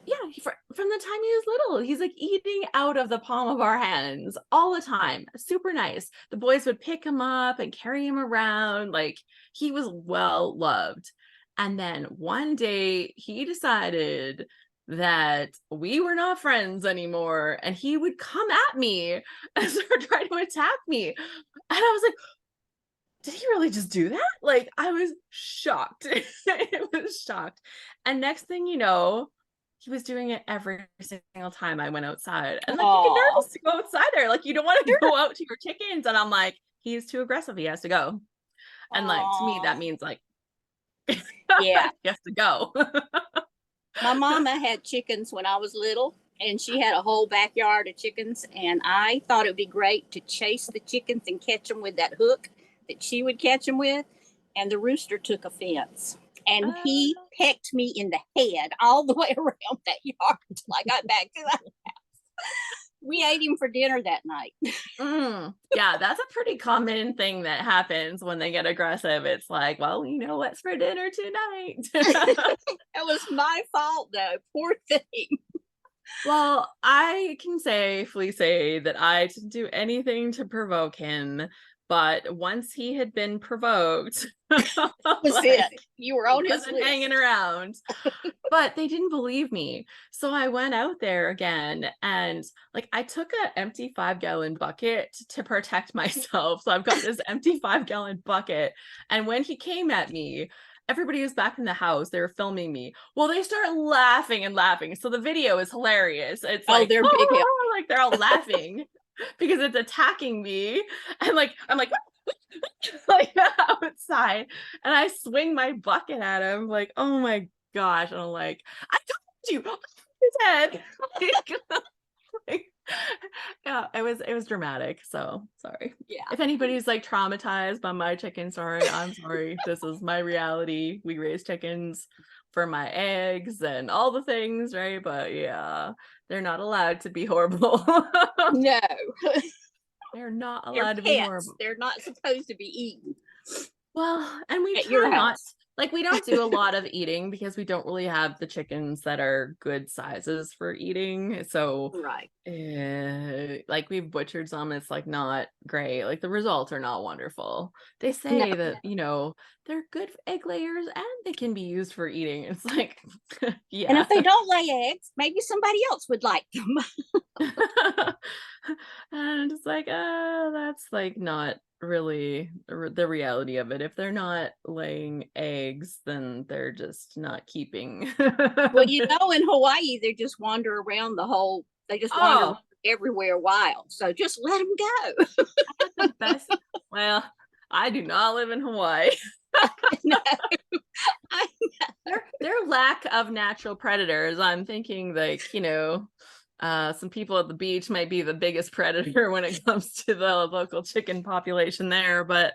yeah, from the time he was little, he's like eating out of the palm of our hands all the time. Super nice. The boys would pick him up and carry him around. Like, he was well loved. And then one day he decided that we were not friends anymore, and he would come at me and start trying to attack me. And I was like, did he really just do that? Like, I was shocked. It was shocked. And next thing you know, he was doing it every single time I went outside. And like, you get nervous to go outside there. Like, you don't want to go out to your chickens. And I'm like, he's too aggressive. He has to go. And like, to me, that means like, yeah, he has to go. My mama had chickens when I was little, and she had a whole backyard of chickens. And I thought it would be great to chase the chickens and catch them with that hook that she would catch them with. And the rooster took offense, and he pecked me in the head all the way around that yard until I got back to the house. We ate him for dinner that night. Yeah, that's a pretty common thing that happens when they get aggressive. It's like, well, you know what's for dinner tonight? It was my fault though. Poor thing. Well, I can safely say that I didn't do anything to provoke him, but once he had been provoked, that was like, it. You were on his list. Hanging around. But they didn't believe me. So I went out there again, and like, I took an empty 5-gallon bucket to protect myself. So I've got this empty 5-gallon bucket. And when he came at me, everybody was back in the house. They were filming me. Well, they start laughing and laughing. So the video is hilarious. It's like, they're big help. Like, they're all laughing because it's attacking me. And like, I'm like, like outside, and I swing my bucket at him, like, oh my gosh. And I'm like, I told you, his head. Like, yeah, it was dramatic. So sorry. Yeah. If anybody's like traumatized by my chicken story, I'm sorry. This is my reality. We raise chickens for my eggs and all the things, right? But yeah, they're not allowed to be horrible. No. They're not allowed to be horrible. They're not supposed to be eaten. Well, and we At try your not, house. like, we don't do a lot of eating because we don't really have the chickens that are good sizes for eating. So Right. like, we've butchered some. It's like not great. Like, the results are not wonderful. They say that, you know, they're good egg layers and they can be used for eating. It's like, yeah. And if they don't lay eggs, maybe somebody else would like them. And it's like, that's like not really the reality of it. If they're not laying eggs, then they're just not keeping. Well, you know, in Hawaii, they just wander around they just wander everywhere wild. So just let them go. The best. Well, I do not live in Hawaii. No. Their lack of natural predators, I'm thinking, like, you know, some people at the beach might be the biggest predator when it comes to the local chicken population there, but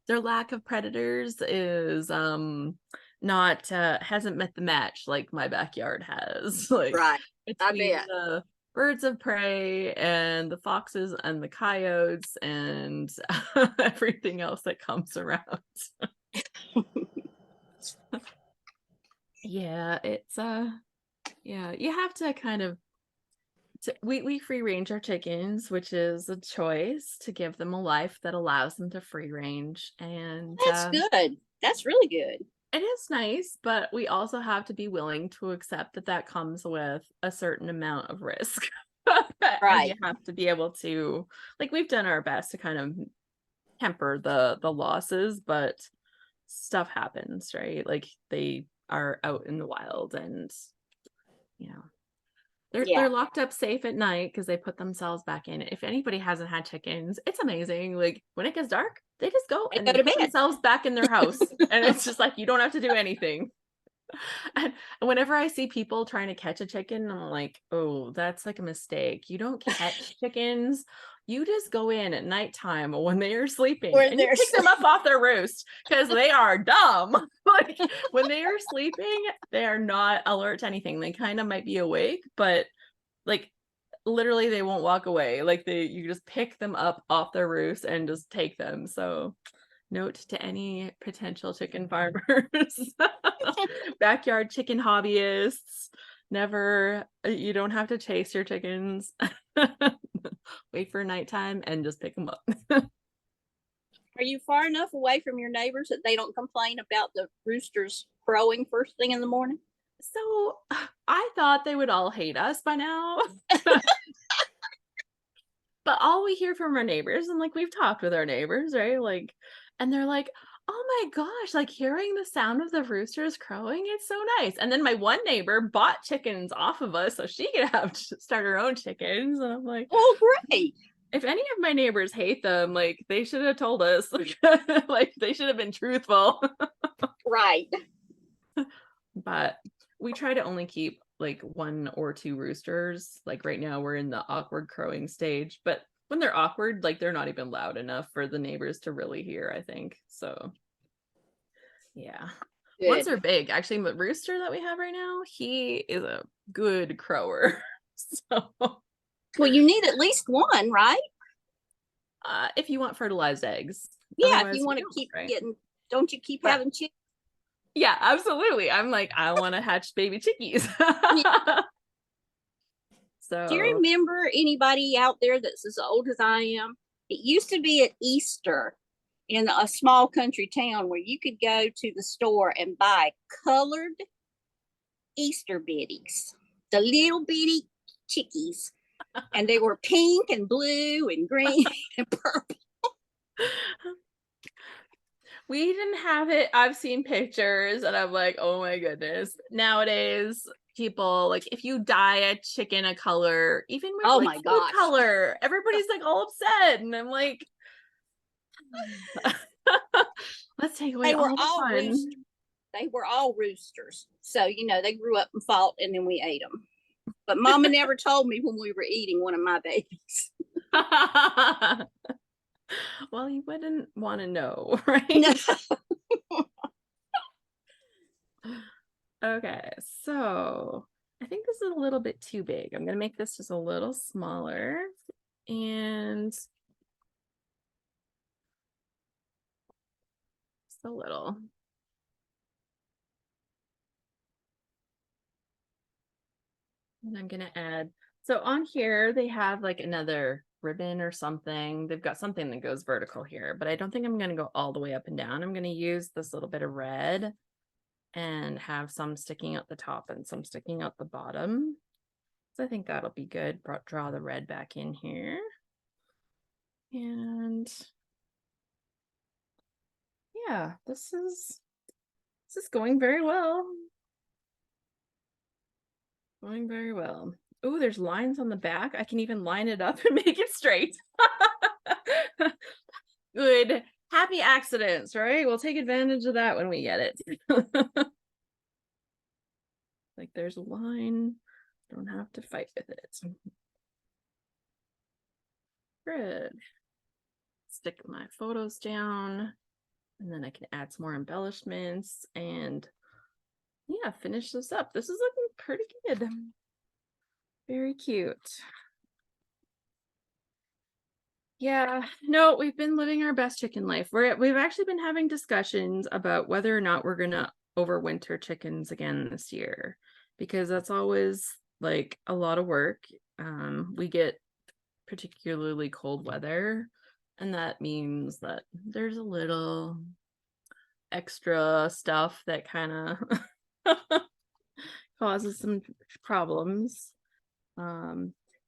their lack of predators is not hasn't met the match like my backyard has. Like, right. I between bet. the birds of prey and the foxes and the coyotes and everything else that comes around. Yeah, it's yeah, you have to kind of we free range our chickens, which is a choice to give them a life that allows them to free range. And That's good. That's really good. it is nice, but we also have to be willing to accept that that comes with a certain amount of risk. And you Right. have to be able to, like, we've done our best to kind of temper the losses, but stuff happens, right? Like they are out in the wild and you know Yeah. they're locked up safe at night because they put themselves back in. If anybody hasn't had chickens, it's amazing. Like when it gets dark, they just go They and go they to put bed. themselves back in their house. And it's just like you don't have to do anything. And whenever I see people trying to catch a chicken, I'm like, oh, that's like a mistake. You don't catch chickens. You just go in at nighttime when they are sleeping Where and you they're pick them up off their roost because they are dumb. Like when they are sleeping, they are not alert to anything. They kind of might be awake, but like literally they won't walk away. Like you just pick them up off their roost and just take them. So note to any potential chicken farmers, backyard chicken hobbyists, never, you don't have to chase your chickens. Wait for nighttime and just pick them up. Are you far enough away from your neighbors that they don't complain about the roosters crowing first thing in the morning? So I thought they would all hate us by now. But all we hear from our neighbors, and like we've talked with our neighbors, right? Like, and they're like, oh my gosh, like hearing the sound of the roosters crowing, it's so nice. And then my one neighbor bought chickens off of us so she could have start her own chickens. And I'm like, Oh, great. if any of my neighbors hate them, like they should have told us. Like they should have been truthful. Right. But we try to only keep like 1 or 2 roosters. Like right now we're in the awkward crowing stage, but when they're awkward, like they're not even loud enough for the neighbors to really hear, I think. So yeah. Once Good. they're big, actually the rooster that we have right now, he is a good crower. So Well, you need at least one, right? if you want fertilized eggs, Yeah, if otherwise you you want to don't, keep right? getting, don't you keep But having chickens? yeah, absolutely. I'm like, I want to hatch baby chickies. Do you So remember anybody out there that's as old as I am? It used to be at Easter in a small country town where you could go to the store and buy colored Easter biddies, the little bitty chickies. And they were pink and blue and green and purple. we didn't have it. I've seen pictures and I'm like, oh my goodness. Nowadays, people like if you dye a chicken a color, even with Oh like my food gosh. color, everybody's like all upset. And I'm like, let's take away They were all the all fun. roosters. They were all roosters. So, they grew up and fought and then we ate them. But Mama never told me when we were eating one of my babies. Well, you wouldn't want to know, right? No. Okay, so I think this is a little bit too big. I'm gonna make this just a little smaller and just a little. And I'm gonna add, so on here they have like another ribbon or something. They've got something that goes vertical here, but I don't think I'm gonna go all the way up and down. I'm gonna use this little bit of red and have some sticking out the top and some sticking out the bottom. So I think that'll be good. Draw the red back in here. And yeah, this is going very well. Going very well. Oh, there's lines on the back. I can even line it up and make it straight. Good. Happy accidents, right? We'll take advantage of that when we get it. Like there's a line. Don't have to fight with it. Good. Stick my photos down. And then I can add some more embellishments and yeah, finish this up. This is looking pretty good. Very cute. Yeah, no, we've been living our best chicken life. We've actually been having discussions about whether or not we're gonna overwinter chickens again this year, because that's always like a lot of work. We get particularly cold weather, and that means that there's a little extra stuff that kind of causes some problems.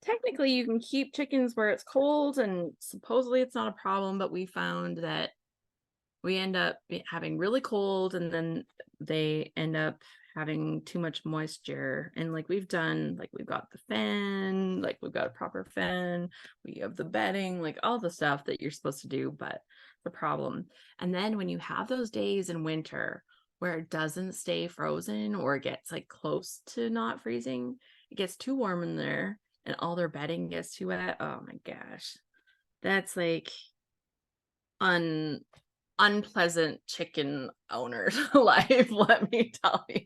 Technically you can keep chickens where it's cold and supposedly it's not a problem, but we found that we end up having really cold and then they end up having too much moisture. And like we've got the fan, like we've got a proper fan, we have the bedding, like all the stuff that you're supposed to do, but the problem. And then when you have those days in winter where it doesn't stay frozen or it gets like close to not freezing, it gets too warm in there and all their bedding gets too wet. Oh my gosh. That's like unpleasant chicken owner's life, let me tell you.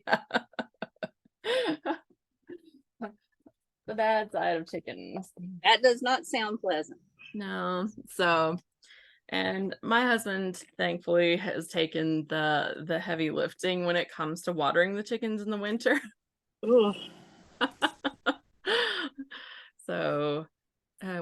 The bad side of chickens. That does not sound pleasant. No. So, and my husband thankfully has taken the heavy lifting when it comes to watering the chickens in the winter. Ugh. So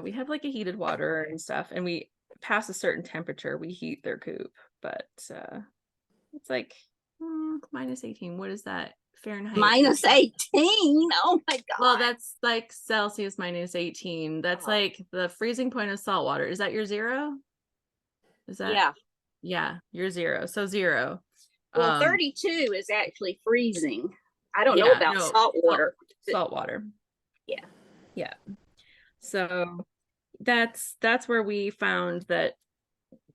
we have like a heated water and stuff, and we past a certain temperature we heat their coop, but it's like -18. What is that Fahrenheit? -18. Oh my god. Well, that's like Celsius -18. That's like the freezing point of salt water. Is that your zero? Is that? Yeah, you're zero. So 0. Well, 32 is actually freezing. I don't know about salt water. Salt water. Yeah. Yeah. So that's where we found that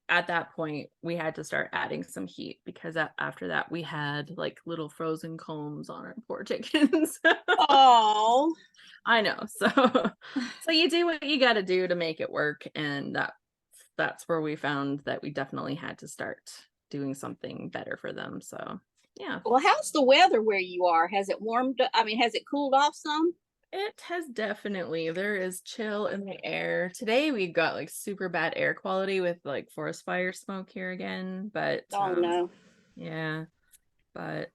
at that point we had to start adding some heat, because after that we had like little frozen combs on our poor chickens. Oh, I know. So you do what you got to do to make it work, and that's where we found that we definitely had to start doing something better for them. So yeah. well, how's the weather where you are? Has it warmed up? I mean, has it cooled off some? It has definitely. There is chill in the air. Today we got like super bad air quality with like forest fire smoke here again, but Oh no. yeah. But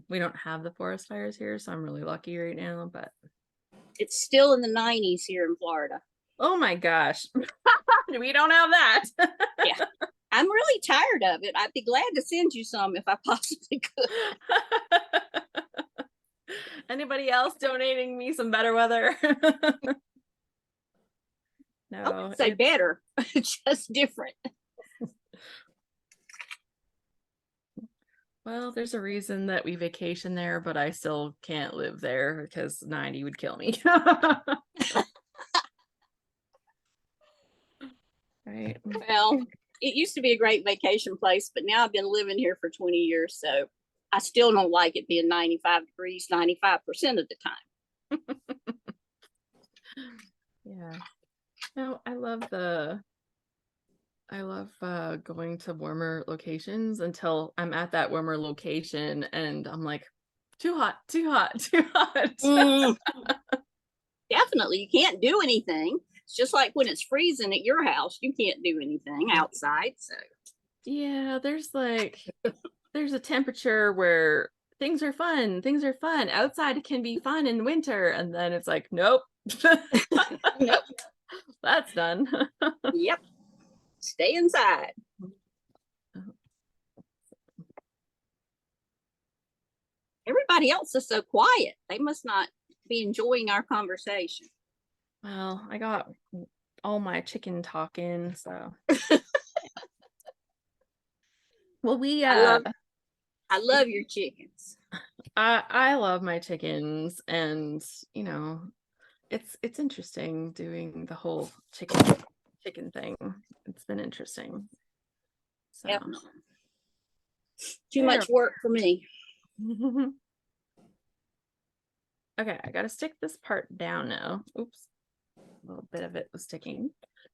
we don't have the forest fires here, so I'm really lucky right now, but It's still in the 90s here in Florida. oh my gosh. We don't have that. Yeah. I'm really tired of it. I'd be glad to send you some if I possibly could. Anybody else donating me some better weather? No, I wouldn't say better, just different. Well, there's a reason that we vacation there, but I still can't live there because 90 would kill me. Right. Well, it used to be a great vacation place, but now I've been living here for 20 years, so I still don't like it being 95 degrees 95% of the time. Yeah. No, I love going to warmer locations until I'm at that warmer location and I'm like, too hot, too hot, too hot. Definitely, you can't do anything. It's just like when it's freezing at your house, you can't do anything outside. So yeah, there's a temperature where things are fun. Outside can be fun in winter, and then it's like, nope. nope. That's done. Yep. Stay inside. Everybody else is so quiet. They must not be enjoying our conversation. Well, I got all my chicken talk in, so. Well, I love your chickens. I love my chickens, and you know, it's interesting doing the whole chicken thing. It's been interesting. So. Yep. Too much work for me. Okay, I gotta stick this part down now. Oops, a little bit of it was sticking.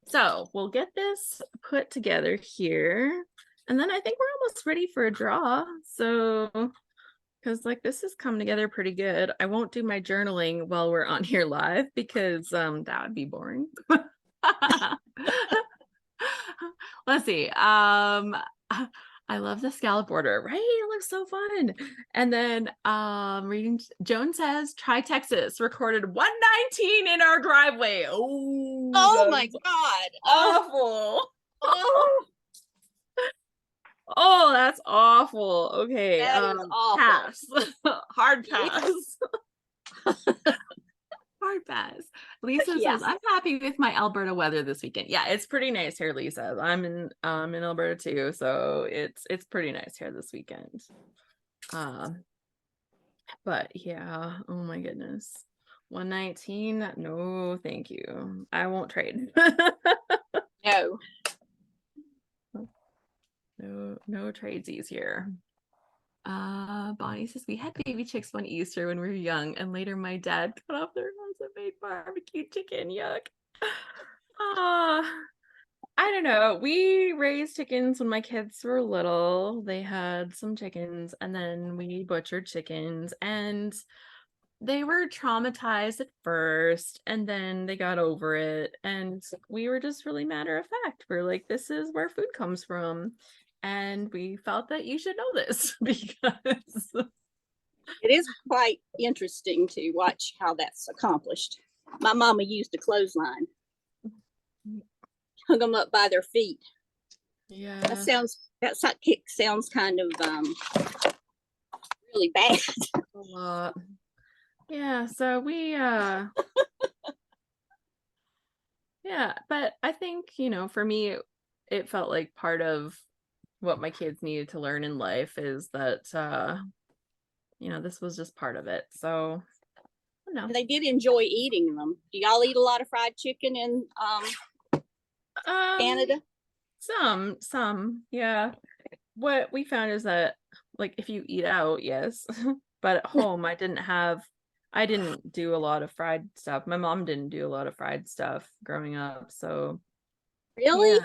So we'll get this put together here, and then I think we're almost ready for a draw. So, because like this has come together pretty good. I won't do my journaling while we're on here live because that would be boring. let's see. I love the scallop border, right? It looks so fun. And then reading Joan says, try Texas, recorded 119 in our driveway. Oh, Oh my that's God. awful. Oh, Oh, that's awful. Okay, that is awful. pass. Hard Yes. pass. Hard pass. Lisa Yeah. says, I'm happy with my Alberta weather this weekend. Yeah, it's pretty nice here, Lisa. I'm in Alberta too, so it's pretty nice here this weekend. But yeah, oh my goodness. 119, no, thank you. I won't trade. No. No tradesies here. Bonnie says we had baby chicks one Easter when we were young, and later my dad cut off their nose and made barbecue chicken. Yuck. I don't know. We raised chickens when my kids were little. They had some chickens, and then we butchered chickens, and they were traumatized at first, and then they got over it, and we were just really matter of fact. We're like, this is where food comes from, and we felt that you should know this because It is quite interesting to watch how that's accomplished. My mama used a clothesline, hung them up by their feet. yeah, That kick sounds kind of really bad. a lot. Yeah, so we yeah, but I think, for me, it felt like part of what my kids needed to learn in life is that this was just part of it. So no. They did enjoy eating them. Do y'all eat a lot of fried chicken in Canada? Some, yeah. What we found is that, like, if you eat out, yes, but at home I didn't do a lot of fried stuff. My mom didn't do a lot of fried stuff growing up, so Really?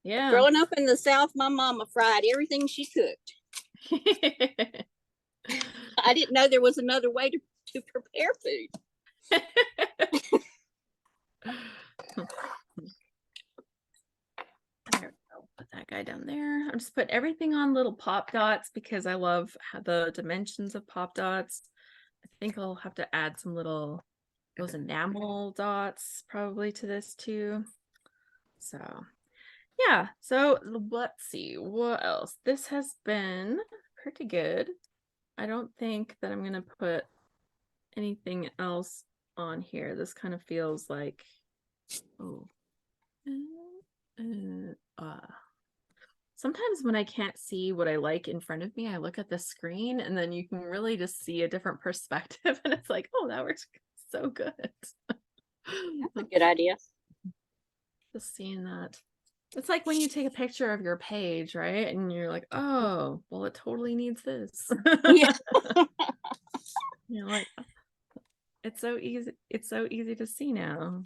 yeah. Growing up in the South, my mama fried everything she cooked. I didn't know there was another way to prepare food. There we go. Put that guy down there. I'm just put everything on little pop dots because I love the dimensions of pop dots. I think I'll have to add some those enamel dots probably to this too. So yeah, so let's see what else. This has been pretty good. I don't think that I'm gonna put anything else on here. This kind of feels like, oh, sometimes when I can't see what I like in front of me, I look at the screen and then you can really just see a different perspective. And it's like, oh, that works so good. That's a good idea. Just seeing that. It's like when you take a picture of your page, right? And you're like, oh, well, it totally needs this. Yeah. Like, it's so easy. It's so easy to see now.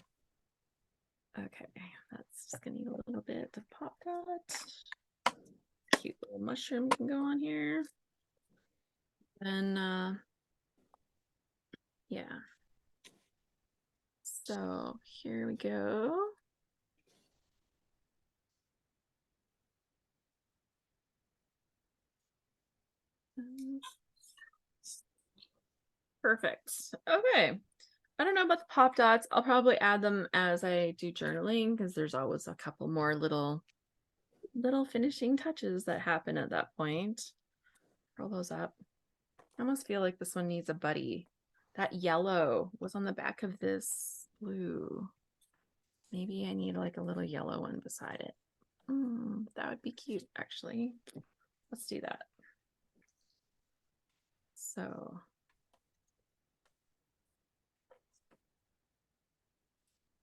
Okay, that's just gonna need a little bit of pop dot. Cute little mushroom can go on here. And yeah. So here we go. Perfect. Okay. I don't know about the pop dots. I'll probably add them as I do journaling because there's always a couple more little finishing touches that happen at that point. Roll those up. I almost feel like this one needs a buddy. That yellow was on the back of this blue. Maybe I need like a little yellow one beside it. That would be cute, actually. Let's do that. So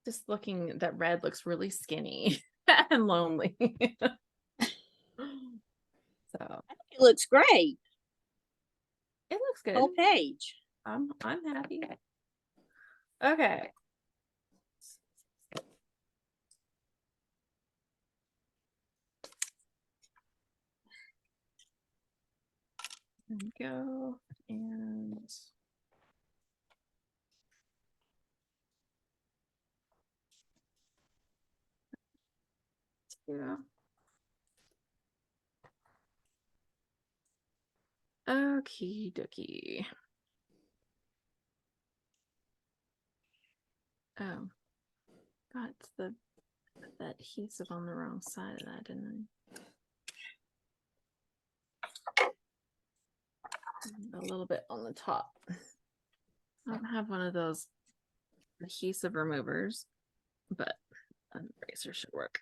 just looking, that red looks really skinny and lonely. So I think it looks great. it looks good. Whole page. I'm happy. Okay. There we go. And yeah. Okie dokie. Oh, got that adhesive on the wrong side of that, didn't I? A little bit on the top. I don't have one of those adhesive removers, but an eraser should work.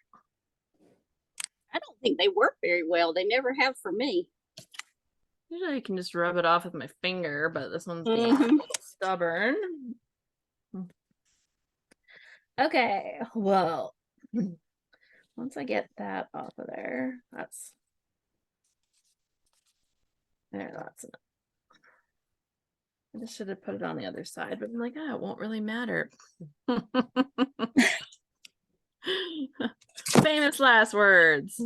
I don't think they work very well. They never have for me. Usually I can just rub it off with my finger, but this one's being stubborn. Okay, well, once I get that off of there, that's enough. I just should have put it on the other side, but I'm like, it won't really matter. Famous last words.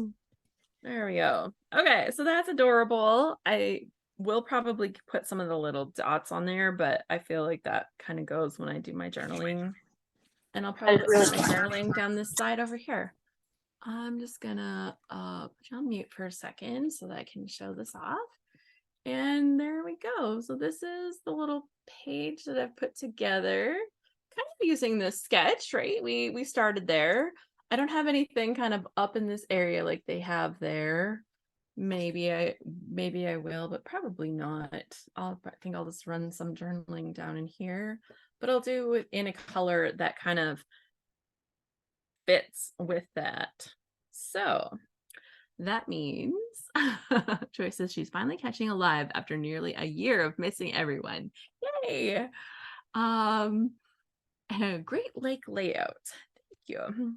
There we go. Okay, so that's adorable. I will probably put some of the little dots on there, but I feel like that kind of goes when I do my journaling. And I'll probably put my journaling down this side over here. I'm just gonna put you on mute for a second so that I can show this off. And there we go. So this is the little page that I've put together, kind of using this sketch, right? We started there. I don't have anything kind of up in this area like they have there. Maybe I will, but probably not. I think I'll just run some journaling down in here, but I'll do it in a color that kind of fits with that. So that means Joy says she's finally catching a live after nearly a year of missing everyone. Yay! Great lake layout. Thank you.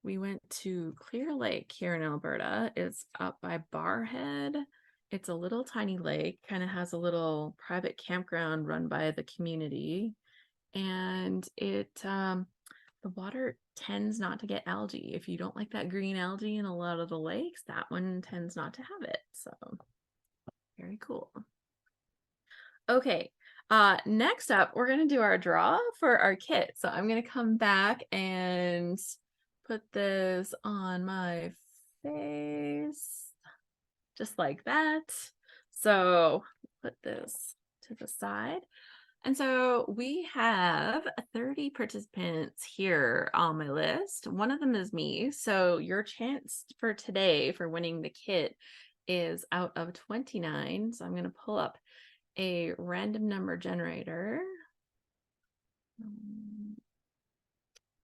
We went to Clear Lake here in Alberta. It's up by Barhead. It's a little tiny lake, kind of has a little private campground run by the community. And it the water tends not to get algae. If you don't like that green algae in a lot of the lakes, that one tends not to have it. So very cool. Okay, next up, we're going to do our draw for our kit. So I'm going to come back and put this on my face, just like that. So put this to the side. And so we have 30 participants here on my list. One of them is me. So your chance for today for winning the kit is out of 29. So I'm going to pull up a random number generator.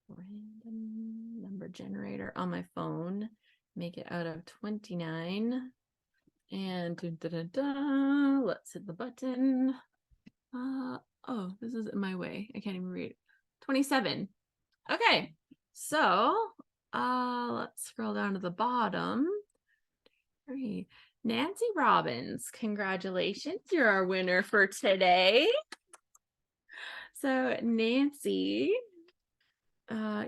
Random number generator on my phone. Make it out of 29. And let's hit the button. Oh, this is in my way. I can't even read. 27. Okay, so let's scroll down to the bottom. 3. Nancy Robbins, congratulations. You're our winner for today. So Nancy,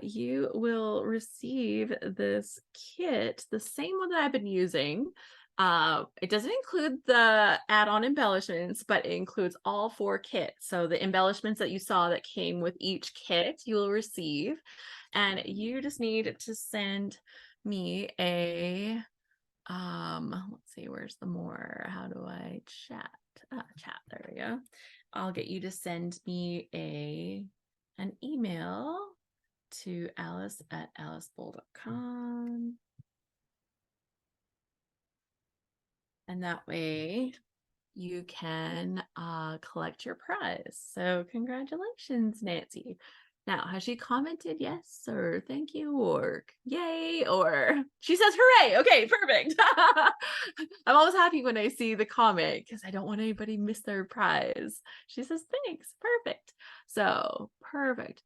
you will receive this kit, the same one that I've been using. It doesn't include the add-on embellishments, but it includes all 4 kits. So the embellishments that you saw that came with each kit, you will receive. And you just need to send me a, let's see, where's the more? How do I chat? Chat, there we go. I'll get you to send me an email to alice@alicebowl.com. And that way you can collect your prize. So congratulations, Nancy. Now, has she commented yes or thank you or yay or she says hooray? Okay, perfect. I'm always happy when I see the comment because I don't want anybody to miss their prize. She says thanks, perfect. So perfect.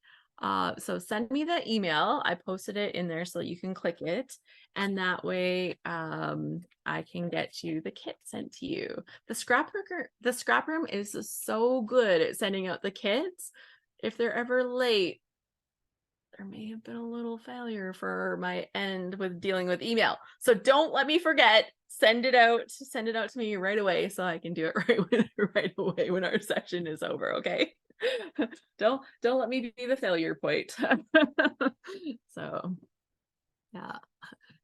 So send me that email. I posted it in there so that you can click it. And that way I can get you the kit sent to you. The ScrapRoom is so good at sending out the kits. If they're ever late, there may have been a little failure for my end with dealing with email. So don't let me forget. Send it out to me right away so I can do it right away when our session is over, okay? Don't let me be the failure point. So yeah,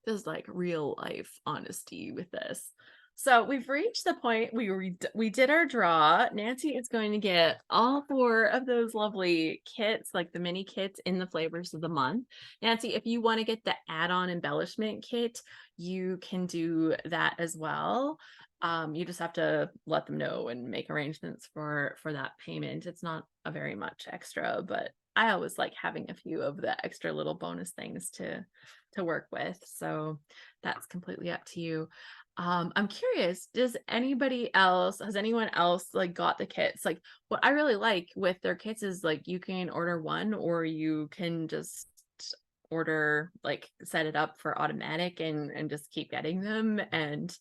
just like real life honesty with this. So we've reached the point we did our draw. Nancy is going to get all 4 of those lovely kits, like the mini kits in the flavors of the month. Nancy, if you want to get the add-on embellishment kit, you can do that as well. You just have to let them know and make arrangements for that payment. It's not a very much extra, but I always like having a few of the extra little bonus things to work with. So that's completely up to you. I'm curious, has anyone else like got the kits? Like what I really like with their kits is like you can order one or you can just order, like set it up for automatic and just keep getting them. And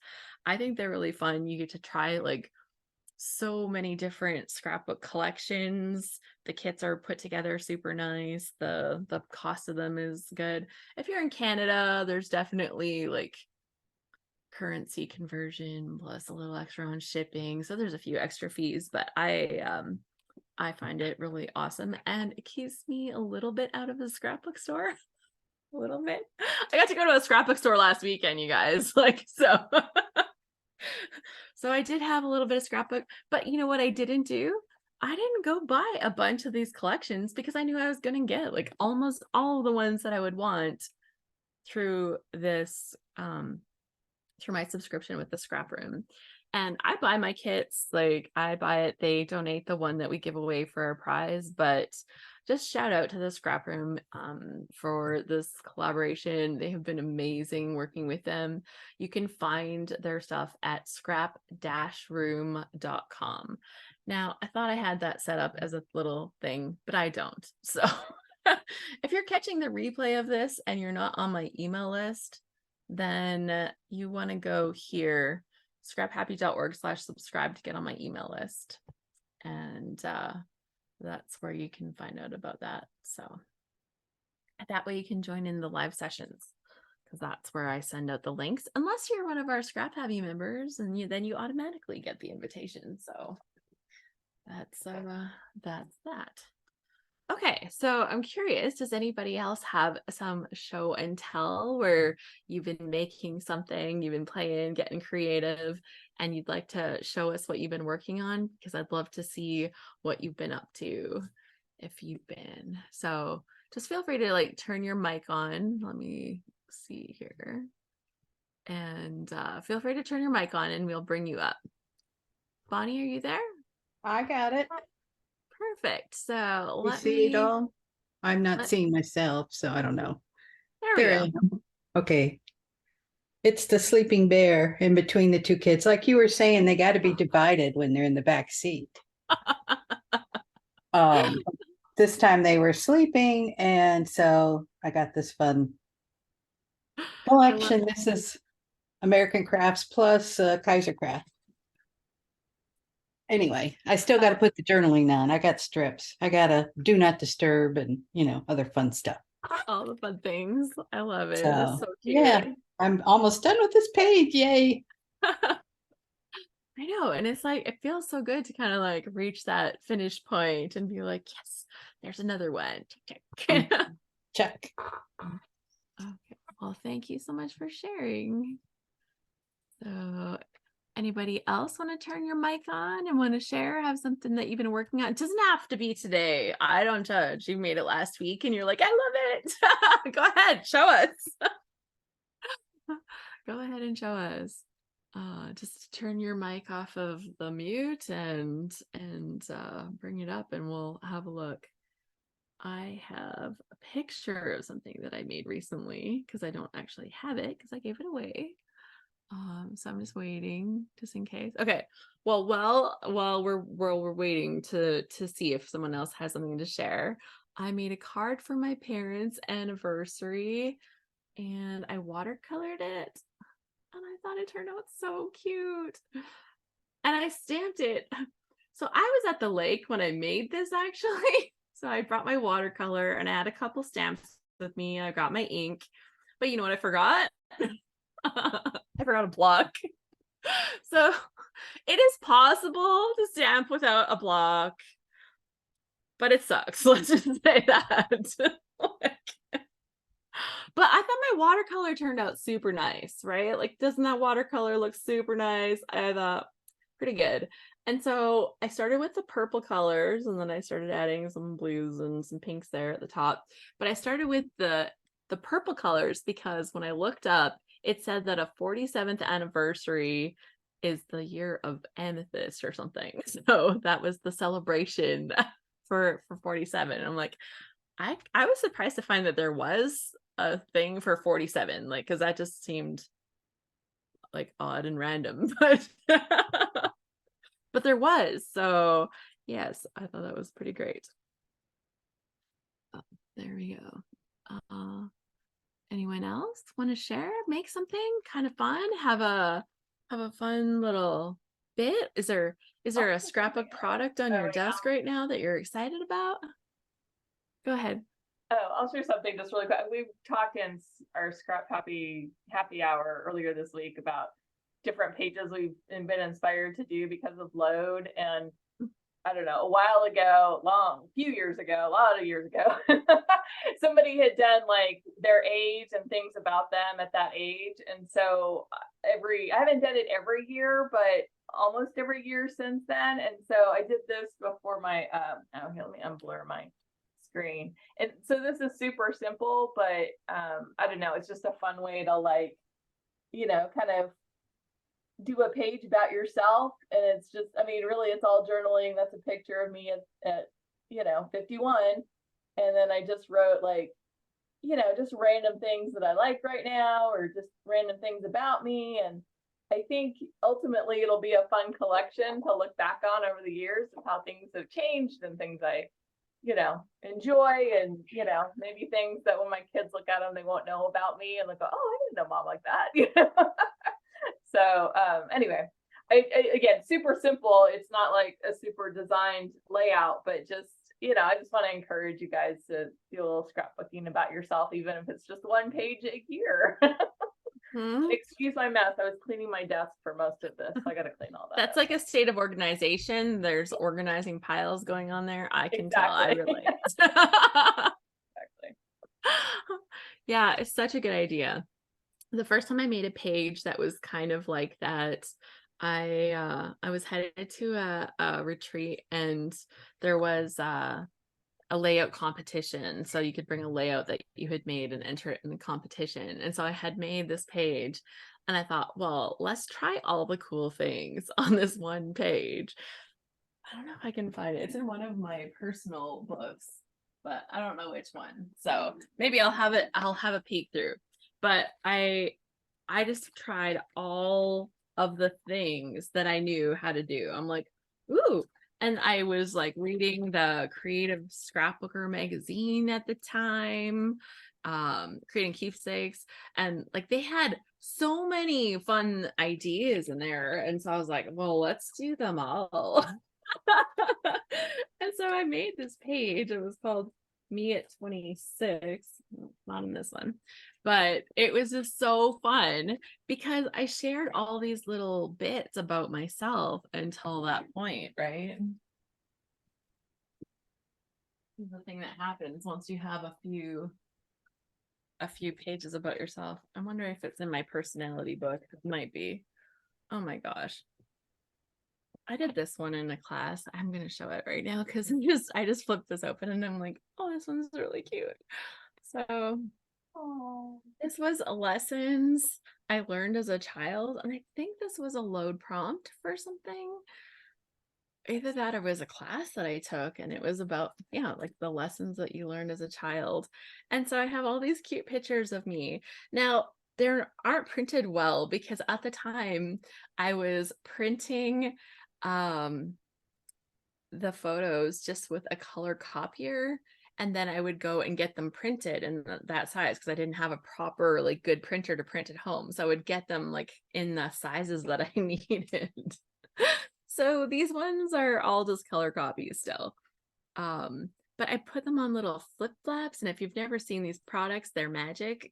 I think they're really fun. You get to try like so many different scrapbook collections. The kits are put together super nice. The cost of them is good. If you're in Canada, there's definitely like currency conversion plus a little extra on shipping. So there's a few extra fees, but I find it really awesome and it keeps me a little bit out of the scrapbook store. A little bit. I got to go to a scrapbook store last weekend, you guys. Like so so I did have a little bit of scrapbook, but you know what I didn't do? I didn't go buy a bunch of these collections because I knew I was going to get like almost all the ones that I would want through this through my subscription with the ScrapRoom. And I buy my kits, like I buy it, they donate the one that we give away for our prize, but just shout out to the ScrapRoom for this collaboration. They have been amazing working with them. You can find their stuff at scrap-room.com. Now, I thought I had that set up as a little thing, but I don't. So if you're catching the replay of this and you're not on my email list, then you want to go here, scraphappy.org/subscribe to get on my email list. And that's where you can find out about that. So that way you can join in the live sessions because that's where I send out the links, unless you're one of our ScrapHappy members and then you automatically get the invitation. So that's that. Okay, so I'm curious, does anybody else have some show and tell where you've been making something, you've been playing, getting creative, and you'd like to show us what you've been working on? Because I'd love to see what you've been up to if you've been. So just feel free to like turn your mic on. Let me see here. And feel free to turn your mic on and we'll bring you up. Bonnie, are you there? I got it. Perfect. So You see it all? I'm not seeing myself, so I don't know. There we I go. am. Okay. It's the sleeping bear in between the two kids. Like you were saying, they got to be divided when they're in the back seat. This time they were sleeping, and so I got this fun collection. This is American Crafts plus Kaiser Craft. Anyway, I still got to put the journaling on. I got strips. I got to do not disturb and, other fun stuff. All the fun things. I love it. So, It's so cute. yeah, I'm almost done with this page. Yay. I know. And it's like, it feels so good to kind of like reach that finish point and be like, yes, there's another one. Check. Check. Okay. Well, thank you so much for sharing. So anybody else want to turn your mic on and want to share, have something that you've been working on? It doesn't have to be today. I don't judge. You made it last week and you're like, I love it. Go ahead, show us. Go ahead and show us. Just turn your mic off of the mute and bring it up and we'll have a look. I have a picture of something that I made recently because I don't actually have it because I gave it away. So I'm just waiting just in case. Okay. Well, while we're waiting to see if someone else has something to share, I made a card for my parents' anniversary and I watercolored it. And I thought it turned out so cute. And I stamped it. So I was at the lake when I made this actually. So I brought my watercolor and I had a couple stamps with me. I got my ink. But you know what I forgot? I forgot a block. So it is possible to stamp without a block, but it sucks. Let's just say that. But I thought my watercolor turned out super nice, right? Like, doesn't that watercolor look super nice? I thought pretty good. And so I started with the purple colors, and then I started adding some blues and some pinks there at the top. But I started with the purple colors because when I looked up, it said that a 47th anniversary is the year of amethyst or something. So that was the celebration for 47. And I'm like, I was surprised to find that there was a thing for 47, like, because that just seemed like odd and random, but there was. So yes, I thought that was pretty great. Oh, there we go. Anyone else want to share? Make something kind of fun. Have a fun little bit. Is there a scrapbook product on your desk right now that you're excited about? Go ahead. Oh, I'll share something just really quick. We talked in our ScrapHappy happy hour earlier this week about different pages we've been inspired to do because of load. And I don't know, a while ago, few years ago, a lot of years ago, somebody had done like their age and things about them at that age. And so I haven't done it every year, but almost every year since then. And so I did this before my, oh, here, let me unblur my screen. And so this is super simple, but I don't know, it's just a fun way to like, kind of do a page about yourself. And it's just, I mean, really it's all journaling. That's a picture of me at 51. And then I just wrote like, just random things that I like right now, or just random things about me. And I think ultimately it'll be a fun collection to look back on over the years of how things have changed and things I enjoy, and maybe things that when my kids look at them they won't know about me and like, oh, I didn't know mom like that. So anyway, I again, super simple. It's not like a super designed layout, but just I just want to encourage you guys to do a little scrapbooking about yourself, even if it's just one page a year. Excuse my mess. I was cleaning my desk for most of this. So I got to clean all that. That's up. like a state of organization. There's organizing piles going on there. I can tell. I relate. Exactly. Yeah, it's such a good idea. The first time I made a page that was kind of like that, I was headed to a retreat, and there was a layout competition. So you could bring a layout that you had made and enter it in the competition. And so I had made this page, and I thought, well, let's try all the cool things on this one page. I don't know if I can find it. It's in one of my personal books, but I don't know which one. So maybe I'll have a peek through. But I just tried all of the things that I knew how to do. I'm like, ooh. And I was like reading the Creative Scrapbooker magazine at the time, creating keepsakes, and like they had so many fun ideas in there. And so I was like, well, let's do them all. And so I made this page. It was called Me at 26, not in this one, but it was just so fun because I shared all these little bits about myself until that point, right? The thing that happens once you have a few pages about yourself. I wonder if it's in my personality book. It might be. Oh my gosh. I did this one in a class. I'm going to show it right now because I just flipped this open and I'm like, oh, this one's really cute. So this was lessons I learned as a child. And I think this was a load prompt for something. Either that or it was a class that I took, and it was about, like the lessons that you learned as a child. And so I have all these cute pictures of me. Now, they aren't printed well because at the time I was printing the photos just with a color copier, and then I would go and get them printed in that size because I didn't have a proper like good printer to print at home. So I would get them like in the sizes that I needed. So these ones are all just color copies still. But I put them on little flip flaps, and if you've never seen these products, they're magic.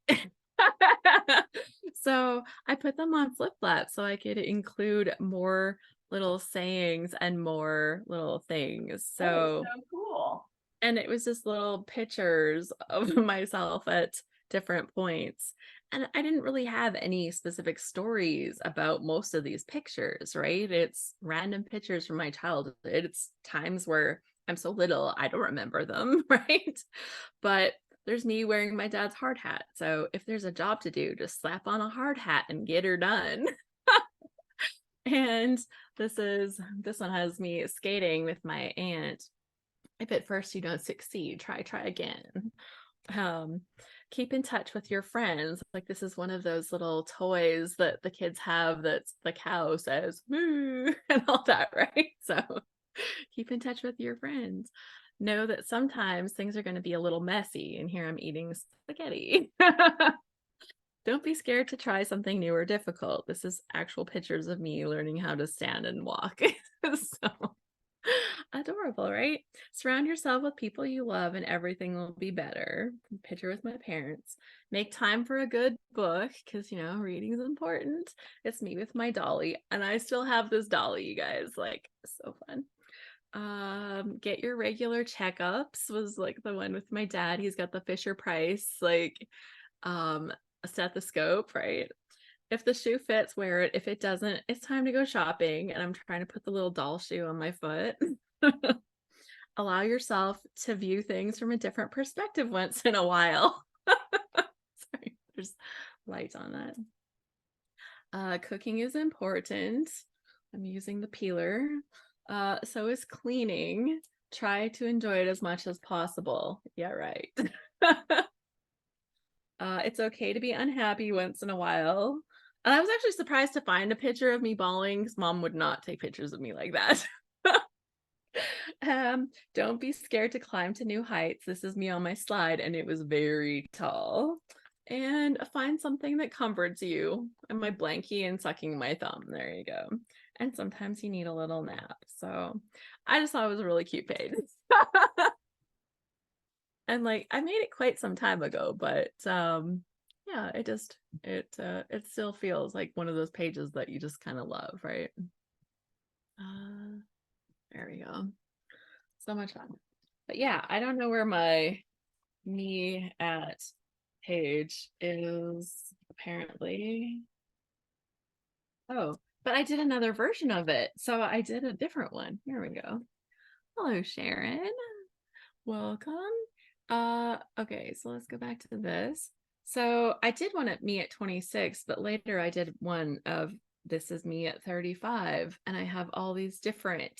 So I put them on flip flaps so I could include more little sayings and more little things. So cool. And it was just little pictures of myself at different points. And I didn't really have any specific stories about most of these pictures, right? It's random pictures from my childhood. It's times where I'm so little, I don't remember them, right? But there's me wearing my dad's hard hat. So if there's a job to do, just slap on a hard hat and get her done. And this one has me skating with my aunt. If at first you don't succeed, try again. Um, keep in touch with your friends. Like this is one of those little toys that the kids have that's the cow says moo and all that, right? So keep in touch with your friends. Know that sometimes things are going to be a little messy, and here I'm eating spaghetti. Don't be scared to try something new or difficult. This is actual pictures of me learning how to stand and walk. So adorable, right? Surround yourself with people you love and everything will be better. Picture with my parents. Make time for a good book because, reading is important. It's me with my dolly, and I still have this dolly, you guys. Like, so fun. Get your regular checkups was like the one with my dad. He's got the Fisher Price, like, a stethoscope, right? If the shoe fits, wear it. If it doesn't, it's time to go shopping. And I'm trying to put the little doll shoe on my foot. Allow yourself to view things from a different perspective once in a while. Sorry, there's light on that. Cooking is important. I'm using the peeler. So is cleaning. Try to enjoy it as much as possible. Yeah, right. It's okay to be unhappy once in a while. And I was actually surprised to find a picture of me bawling because mom would not take pictures of me like that. Don't be scared to climb to new heights. This is me on my slide, and it was very tall. And find something that comforts you. And my blankie and sucking my thumb. There you go. And sometimes you need a little nap. So I just thought it was a really cute page. And like I made it quite some time ago, but yeah, it still feels like one of those pages that you just kind of love, right? There we go. So much fun. But yeah, I don't know where my me at page is apparently. Oh, but I did another version of it. So I did a different one. Here we go. Hello, Sharon. Welcome. Okay, so let's go back to this. So I did one at me at 26, but later I did one of this is me at 35, and I have all these different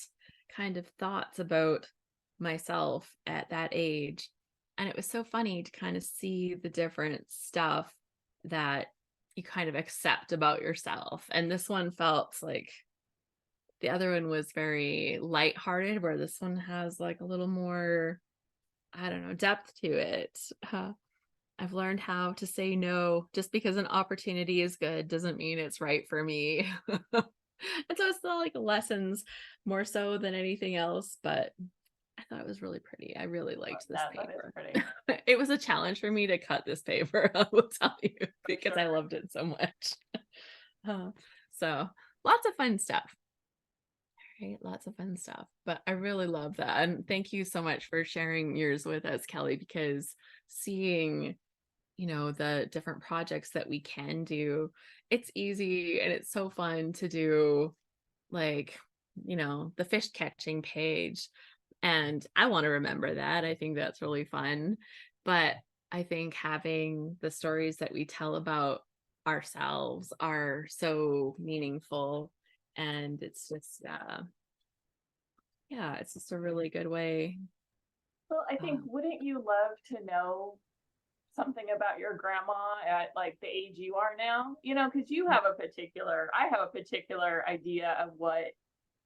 kind of thoughts about myself at that age. And it was so funny to kind of see the different stuff that you kind of accept about yourself. And this one felt like the other one was very lighthearted, where this one has like a little more, I don't know, depth to it. I've learned how to say no. Just because an opportunity is good doesn't mean it's right for me. And so it's still like lessons more so than anything else, but I thought it was really pretty. I really liked this paper. That is pretty. It was a challenge for me to cut this paper, I will tell you, because I sure. loved it so much. So lots of fun stuff. Right, lots of fun stuff. But I really love that. And thank you so much for sharing yours with us, Kelly, because seeing, the different projects that we can do, it's easy and it's so fun to do, like, the fish catching page. And I want to remember that. I think that's really fun. But I think having the stories that we tell about ourselves are so meaningful. And it's just, yeah, it's just a really good way. Well, I think, wouldn't you love to know something about your grandma at like the age you are now? Because I have a particular idea of what,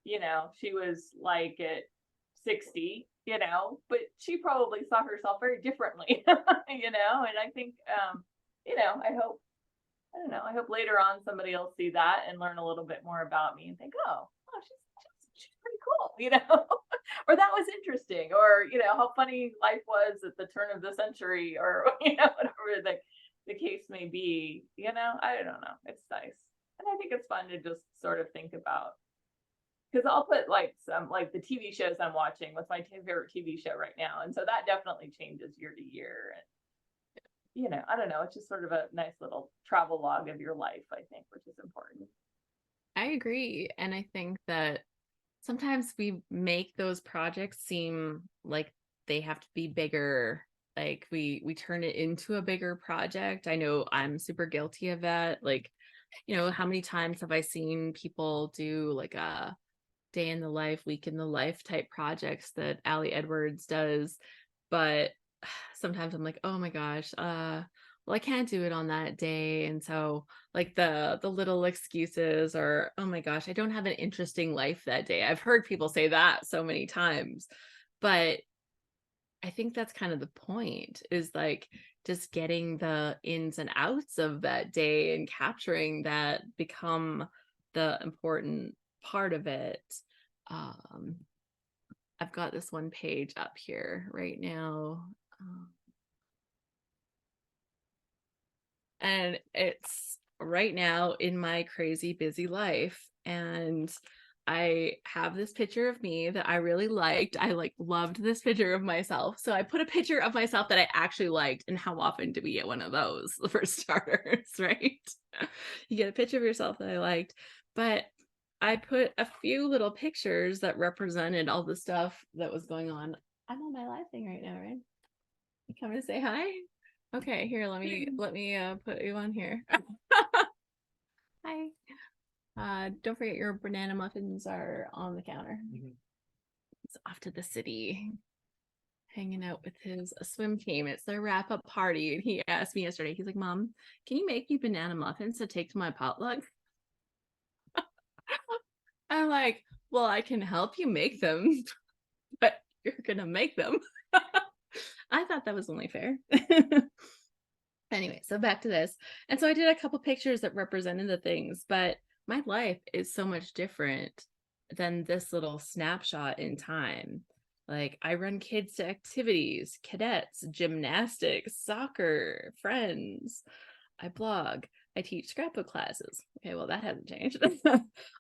she was like at 60, but she probably saw herself very differently, and I think, I hope later on somebody will see that and learn a little bit more about me and think, oh, she's pretty cool, or that was interesting, or, how funny life was at the turn of the century, or, whatever the case may be, I don't know. It's nice. And I think it's fun to just sort of think about, because I'll put like some, like the TV shows I'm watching. What's my favorite TV show right now? And so that definitely changes year to year. And, you know, I don't know, it's just sort of a nice little travel log of your life, I think, which is important. I agree. And I think that sometimes we make those projects seem like they have to be bigger. Like we turn it into a bigger project. I know I'm super guilty of that. Like, you know, how many times have I seen people do like a day in the life, week in the life type projects that Allie Edwards does, but sometimes I'm like, oh my gosh, well, I can't do it on that day. And so like the little excuses, or oh my gosh, I don't have an interesting life that day. I've heard people say that so many times, but I think that's kind of the point, is like just getting the ins and outs of that day and capturing that become the important part of it. Um, I've got this one page up here right now. And it's right now in my crazy busy life. And I have this picture of me that I really liked. I like loved this picture of myself. So I put a picture of myself that I actually liked. And how often do we get one of those for starters, right? You get a picture of yourself that I liked. But I put a few little pictures that represented all the stuff that was going on. I'm on my live thing right now, right? You come to say hi? Okay, here, let me put you on here. Hi. Don't forget your banana muffins are on the counter. He's off to the city, hanging out with his swim team. It's their wrap-up party, and he asked me yesterday, he's like, Mom, can you make me banana muffins to take to my potluck? I'm like, well, I can help you make them, but you're gonna make them. I thought that was only fair. Anyway, so back to this. And so I did a couple pictures that represented the things, but my life is so much different than this little snapshot in time. Like I run kids to activities, cadets, gymnastics, soccer, friends. I blog. I teach scrapbook classes. Okay, well, that hasn't changed.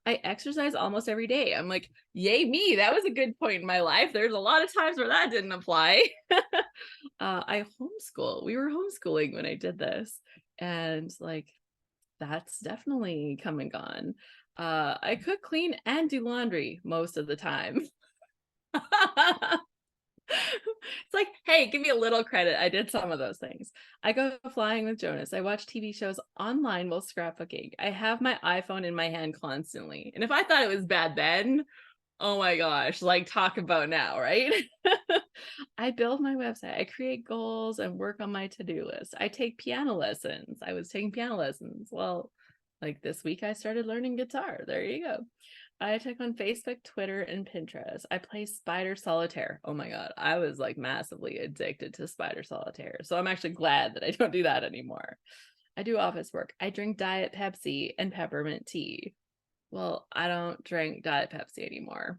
I exercise almost every day. I'm like, yay me, that was a good point in my life. There's a lot of times where that didn't apply. I homeschool. We were homeschooling when I did this. And like, that's definitely come and gone. I cook, clean, and do laundry most of the time. It's like, hey, give me a little credit. I did some of those things. I go flying with Jonas. I watch TV shows online while scrapbooking. I have my iPhone in my hand constantly. And if I thought it was bad then, oh my gosh, like talk about now, right? I build my website. I create goals and work on my to-do list. I take piano lessons. I was taking piano lessons. Well, like this week I started learning guitar. There you go. I check on Facebook, Twitter, and Pinterest. I play Spider Solitaire. Oh my God, I was like massively addicted to Spider Solitaire. So I'm actually glad that I don't do that anymore. I do office work. I drink Diet Pepsi and peppermint tea. Well, I don't drink Diet Pepsi anymore.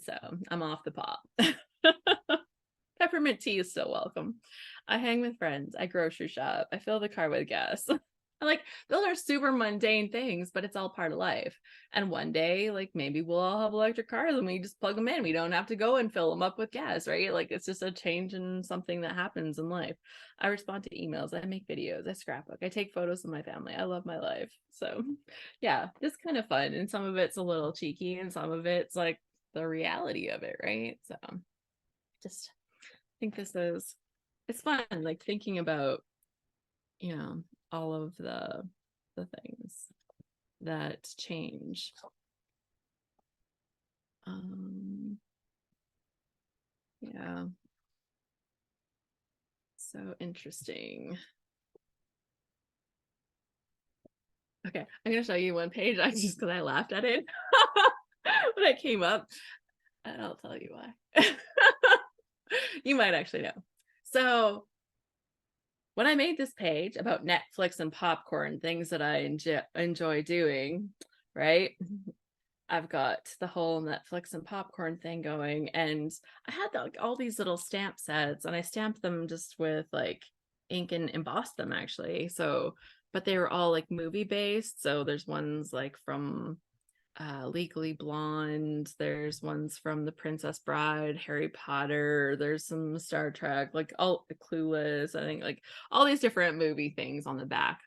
So I'm off the pop. Peppermint tea is still welcome. I hang with friends. I grocery shop. I fill the car with gas. Like those are super mundane things, but it's all part of life. And one day, like maybe we'll all have electric cars and we just plug them in. We don't have to go and fill them up with gas, right? Like it's just a change in something that happens in life. I respond to emails. I make videos. I scrapbook. I take photos of my family. I love my life. So yeah, just kind of fun. And some of it's a little cheeky and some of it's like the reality of it, right? So just think it's fun, like thinking about, you know, all of the things that change. Yeah, so interesting. Okay, I'm gonna show you one page just because I laughed at it when it came up, and I'll tell you why. You might actually know. So when I made this page about Netflix and popcorn, things that I enjoy doing, right? I've got the whole Netflix and popcorn thing going, and I had like all these little stamp sets, and I stamped them just with like ink and embossed them actually. So, but they were all like movie based. So there's ones like from Legally Blonde. There's ones from The Princess Bride, Harry Potter. There's some Star Trek, like all Clueless. I think like all these different movie things on the back.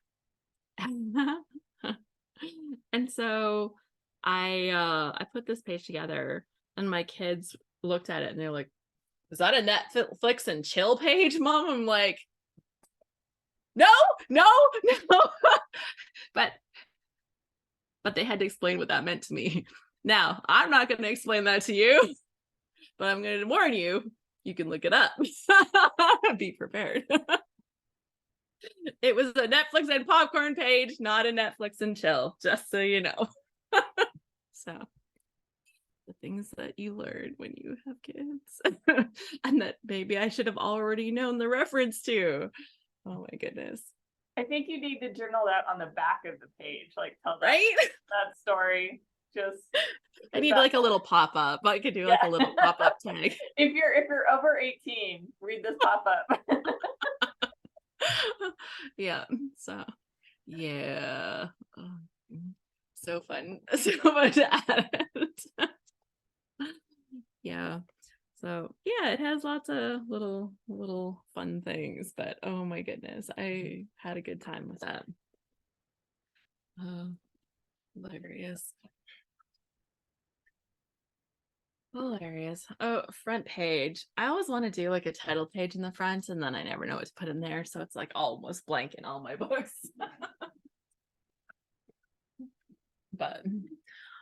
And so I put this page together, and my kids looked at it and they're like, "Is that a Netflix and chill page, Mom?" I'm like, no, no, no. but they had to explain what that meant to me. Now, I'm not going to explain that to you, but I'm going to warn you, you can look it up. Be prepared. It was a Netflix and popcorn page, not a Netflix and chill, just so you know. So, the things that you learn when you have kids, and that maybe I should have already known the reference to. Oh my goodness. I think you need to journal that on the back of the page, like tell that, Right? that story. Just I need like a little pop-up. I could do like a little pop-up tag. If you're over 18, read this pop-up. Yeah. So yeah. Oh, so fun. So much at it. Yeah. So yeah, it has lots of little fun things, but oh my goodness, I had a good time with that. Hilarious. Hilarious. Oh, front page. I always want to do like a title page in the front, and then I never know what to put in there, so it's like almost blank in all my books. But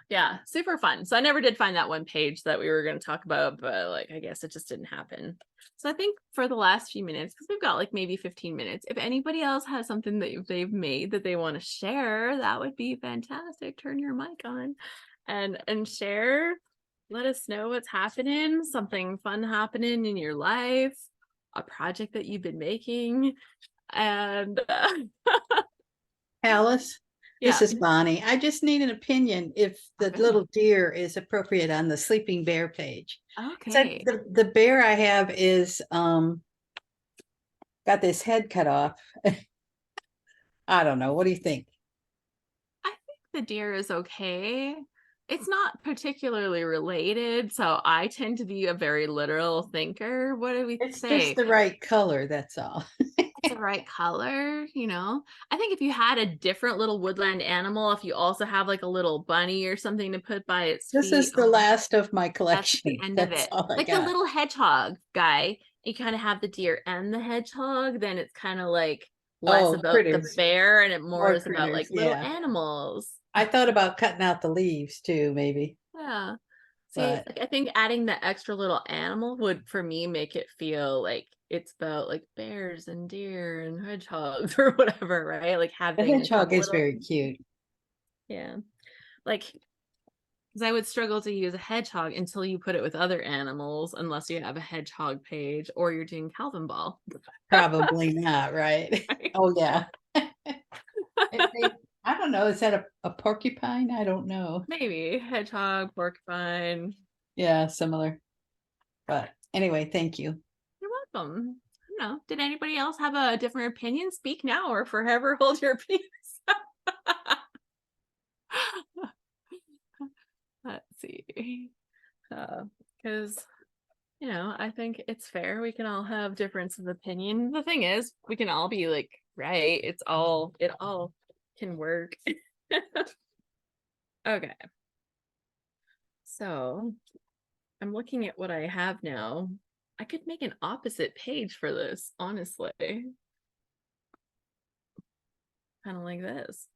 yeah, super fun. So I never did find that one page that we were going to talk about, but like I guess it just didn't happen. So I think for the last few minutes, because we've got like maybe 15 minutes, if anybody else has something that they've made that they want to share, that would be fantastic. Turn your mic on and share. Let us know what's happening, something fun happening in your life, a project that you've been making. And Alice, this yeah. is Bonnie. I just need an opinion if the Okay. little deer is appropriate on the sleeping bear page. So Okay. the bear I have is got this head cut off. I don't know. What do you think? I think the deer is okay. It's not particularly related, so I tend to be a very literal thinker. What do we It's just say? the right color, that's all. It's the right color, you know? I think if you had a different little woodland animal, if you also have like a little bunny or something to put by its This feet, is the last of my that's collection. the end of That's it. all I Like the got. little hedgehog guy, you kind of have the deer and the hedgehog, then it's kind of like less Oh, about the critters. bear and it more More is about like critters, little yeah. animals. I thought about cutting out the leaves too, maybe. Yeah. See, But like I think adding the extra little animal would, for me, make it feel like it's about like bears and deer and hedgehogs or whatever, right? Like the having some hedgehog is little, very cute. yeah. Like, because I would struggle to use a hedgehog until you put it with other animals, unless you have a hedgehog page or you're doing Calvin Ball. Probably not, right? Right? Oh, yeah. I don't know. Is that a porcupine? I don't know. Maybe hedgehog, porcupine. Yeah, similar. But anyway, thank you. You're welcome. I don't know. Did anybody else have a different opinion? Speak now or forever hold your peace. Let's see. Because you know, I think it's fair. We can all have difference of opinion. The thing is, we can all be like, right, it all can work. Okay. So I'm looking at what I have now. I could make an opposite page for this, honestly. Kind of like this.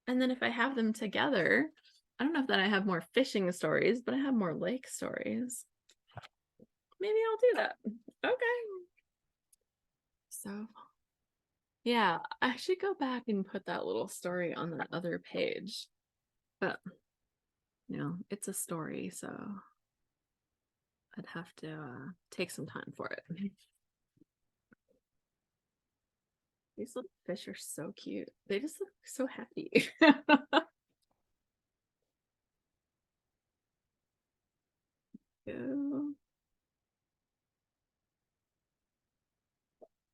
And then if I have them together, I don't know if that I have more fishing stories, but I have more lake stories. Maybe I'll do that. Okay. So yeah, I should go back and put that little story on that other page. But you know, it's a story, so I'd have to take some time for it. These little fish are so cute. They just look so happy. Go.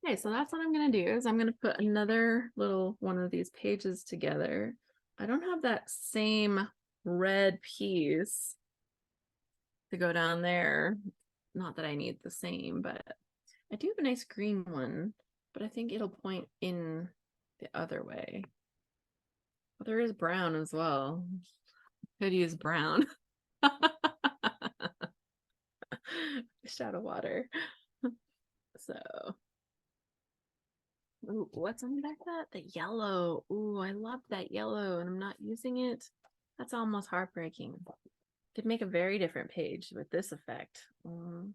Okay, so that's what I'm gonna do is I'm gonna put another little one of these pages together. I don't have that same red piece to go down there. Not that I need the same, but I do have a nice green one, but I think it'll point in the other way. But there is brown as well. Could use brown. Fish out of water. So, ooh, what's on the back of that? The yellow. Ooh, I love that yellow, and I'm not using it. That's almost heartbreaking. Could make a very different page with this effect. Or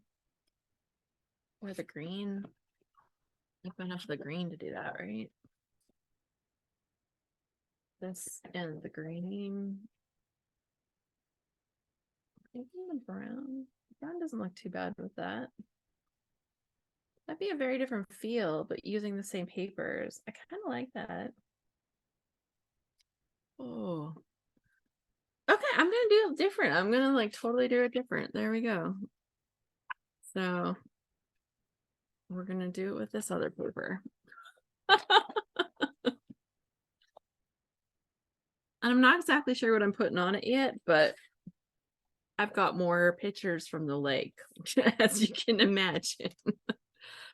the green. Like enough of the green to do that, right? This and the green. Maybe the brown. Brown doesn't look too bad with that. That'd be a very different feel, but using the same papers. I kind of like that. Oh. Okay, I'm gonna do it different. I'm gonna like totally do it different. There we go. So we're gonna do it with this other paper. And I'm not exactly sure what I'm putting on it yet, but I've got more pictures from the lake, as you can imagine.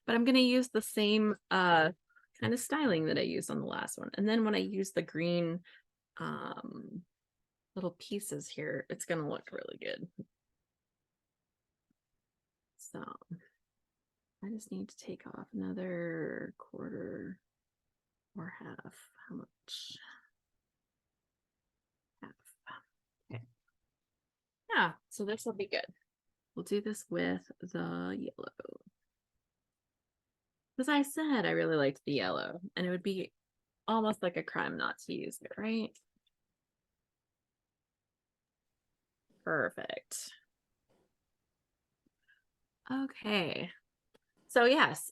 But I'm gonna use the same kind of styling that I used on the last one. And then when I use the green little pieces here, it's gonna look really good. So I just need to take off another quarter or half. How much? Half. Okay. Yeah, so this will be good. We'll do this with the yellow. Because I said I really liked the yellow, and it would be almost like a crime not to use it, right? Perfect. Okay. So yes,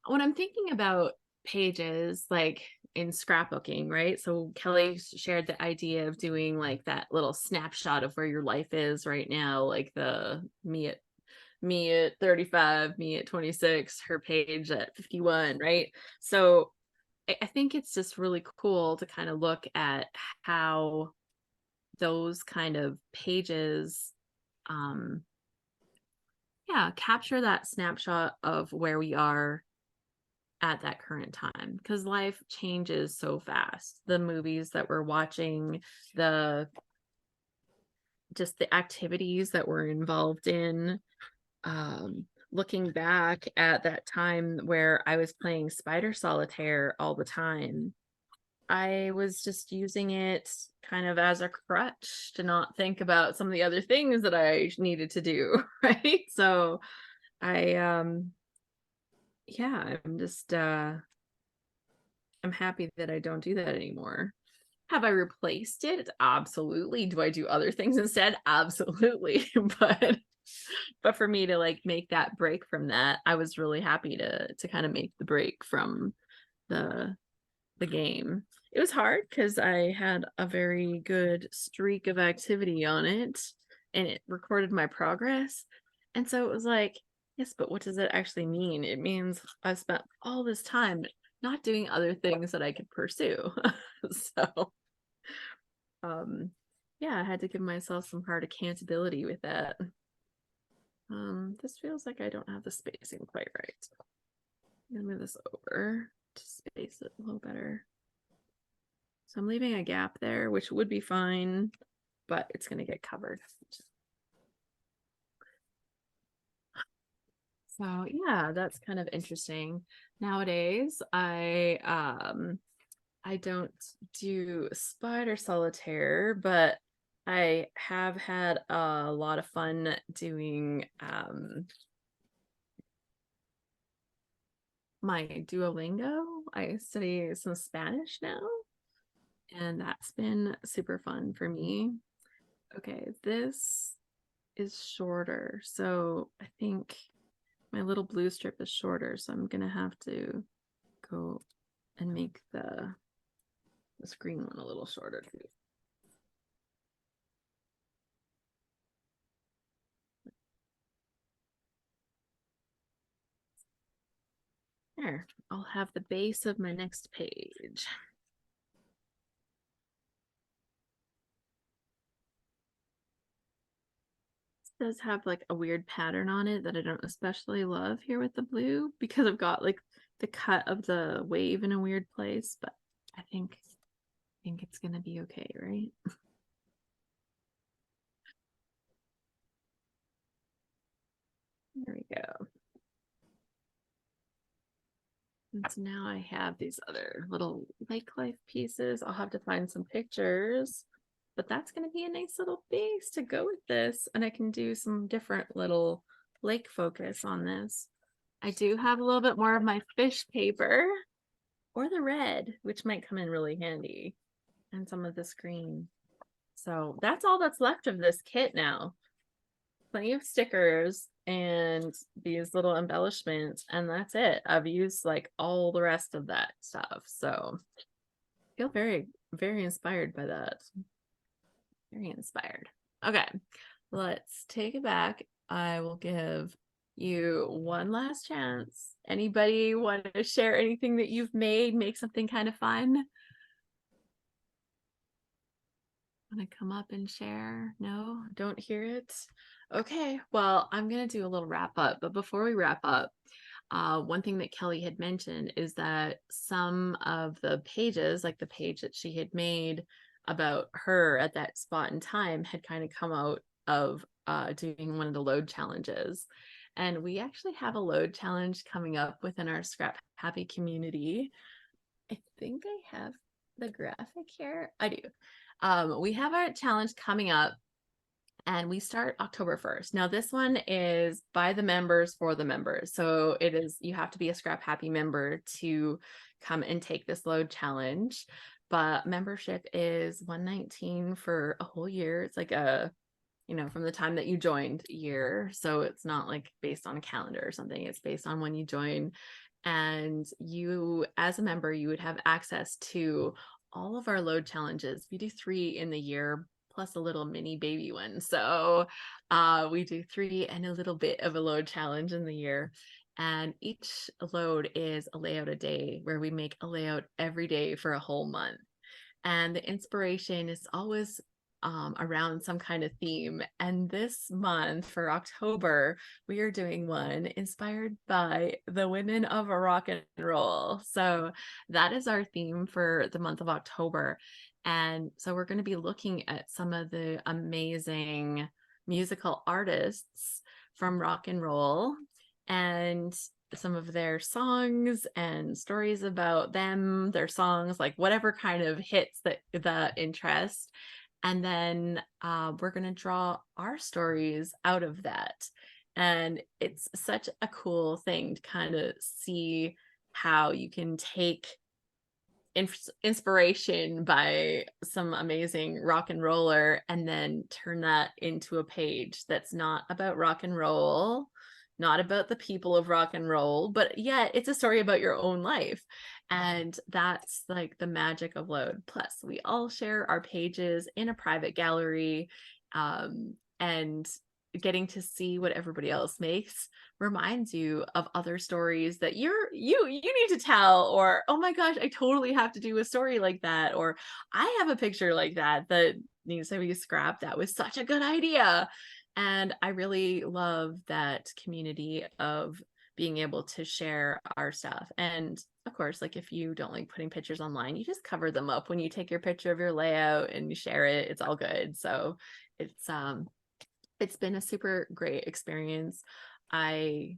when I'm thinking about pages like in scrapbooking, right? So Kelly shared the idea of doing like that little snapshot of where your life is right now, like the me at 35, me at 26, her page at 51, right? So I think it's just really cool to kind of look at how those kind of pages yeah, capture that snapshot of where we are at that current time, because life changes so fast. The movies that we're watching, the just the activities that we're involved in, looking back at that time where I was playing spider solitaire all the time, I was just using it kind of as a crutch to not think about some of the other things that I needed to do, right? So I yeah, I'm just I'm happy that I don't do that anymore. Have I replaced it? Absolutely. Do I do other things instead? Absolutely. But for me to like make that break from that, I was really happy to kind of make the break from the game. It was hard because I had a very good streak of activity on it and it recorded my progress. And so it was like, yes, but what does it actually mean? It means I spent all this time not doing other things that I could pursue. So yeah, I had to give myself some hard accountability with that. This feels like I don't have the spacing quite right. I'm gonna move this over to space it a little better. So I'm leaving a gap there, which would be fine, but it's going to get covered. So yeah, that's kind of interesting. Nowadays, I don't do spider solitaire, but I have had a lot of fun doing my Duolingo. I study some Spanish now, and that's been super fun for me. Okay, this is shorter, so I think my little blue strip is shorter, so I'm gonna have to go and make the green one a little shorter too. There, I'll have the base of my next page. does have like a weird pattern on it that I don't especially love here with the blue, because I've got like the cut of the wave in a weird place, but I think it's gonna be okay, right? There we go. And so now I have these other little lake life pieces. I'll have to find some pictures, but that's going to be a nice little base to go with this. And I can do some different little lake focus on this. I do have a little bit more of my fish paper or the red, which might come in really handy, and some of this green. So that's all that's left of this kit now. Plenty of stickers and these little embellishments, and that's it. I've used like all the rest of that stuff, so I feel very, very inspired by that. Very inspired. Okay, let's take it back. I will give you one last chance. Anybody want to share anything that you've made? Make something kind of fun? Want to come up and share? No, don't hear it. Okay, well, I'm gonna do a little wrap up, but before we wrap up, one thing that Kelly had mentioned is that some of the pages, like the page that she had made about her at that spot in time, had kind of come out of doing one of the load challenges. And we actually have a load challenge coming up within our Scrap Happy community. I think I have the graphic here. I do. We have our challenge coming up, and we start October 1st. Now, this one is by the members for the members. So it is, you have to be a Scrap Happy member to come and take this load challenge. But membership is $119 for a whole year. It's like a, you know, from the time that you joined year. So it's not like based on a calendar or something. It's based on when you join. And you, as a member, you would have access to all of our load challenges. We do 3 in the year, plus a little mini baby one. So we do 3 and a little bit of a load challenge in the year. And each load is a layout a day, where we make a layout every day for a whole month. And the inspiration is always around some kind of theme. And this month for October, we are doing one inspired by the women of rock and roll. So that is our theme for the month of October. And so we're going to be looking at some of the amazing musical artists from rock and roll, and some of their songs and stories about them, their songs, like whatever kind of hits the interest. And then we're going to draw our stories out of that. And it's such a cool thing to kind of see how you can take inspiration by some amazing rock and roller and then turn that into a page that's not about rock and roll, not about the people of rock and roll, but yet it's a story about your own life. And that's like the magic of load. Plus, we all share our pages in a private gallery, and getting to see what everybody else makes reminds you of other stories that you need to tell, or oh my gosh, I totally have to do a story like that, or I have a picture like that needs to be scrapped. That was such a good idea. And I really love that community of being able to share our stuff. And of course, like if you don't like putting pictures online, you just cover them up when you take your picture of your layout and you share it. It's all good. So it's been a super great experience. I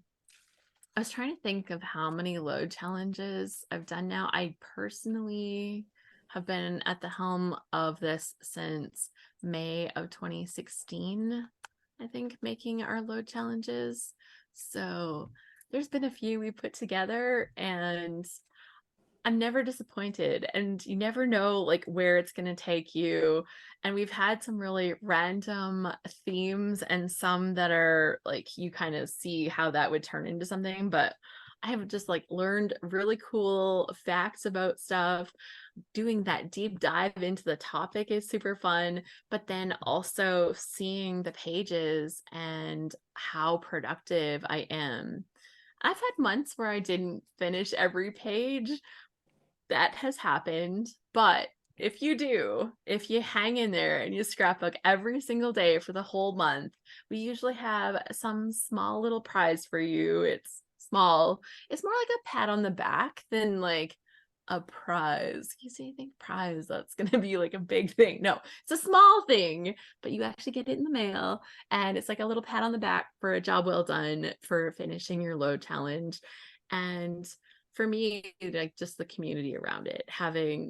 was trying to think of how many load challenges I've done now. I personally have been at the helm of this since May of 2016, I think, making our load challenges. So there's been a few we put together, and I'm never disappointed, and you never know like where it's going to take you. And we've had some really random themes and some that are like you kind of see how that would turn into something, but I have just like learned really cool facts about stuff. Doing that deep dive into the topic is super fun, but then also seeing the pages and how productive I am. I've had months where I didn't finish every page. That has happened, but if you do, if you hang in there and you scrapbook every single day for the whole month, we usually have some small little prize for you. It's small. It's more like a pat on the back than like a prize. You say, you think prize, that's going to be like a big thing. No, it's a small thing, but you actually get it in the mail. And it's like a little pat on the back for a job well done for finishing your load challenge. And for me, like just the community around it,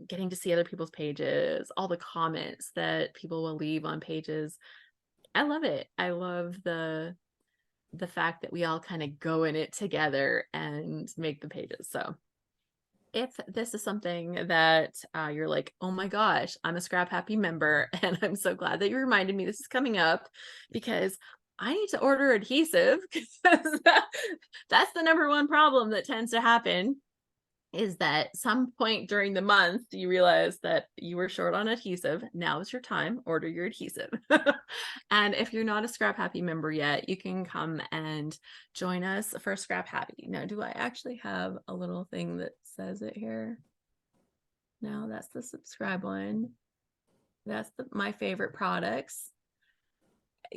getting to see other people's pages, all the comments that people will leave on pages. I love it. I love the fact that we all kind of go in it together and make the pages. So if this is something that you're like, oh my gosh, I'm a ScrapHappy member, and I'm so glad that you reminded me this is coming up, because I need to order adhesive, because that's the number one problem that tends to happen, is that some point during the month you realize that you were short on adhesive. Now is your time, order your adhesive. And if you're not a ScrapHappy member yet, you can come and join us for ScrapHappy. Now, do I actually have a little thing that says it here? No, that's the subscribe one. That's my favorite products.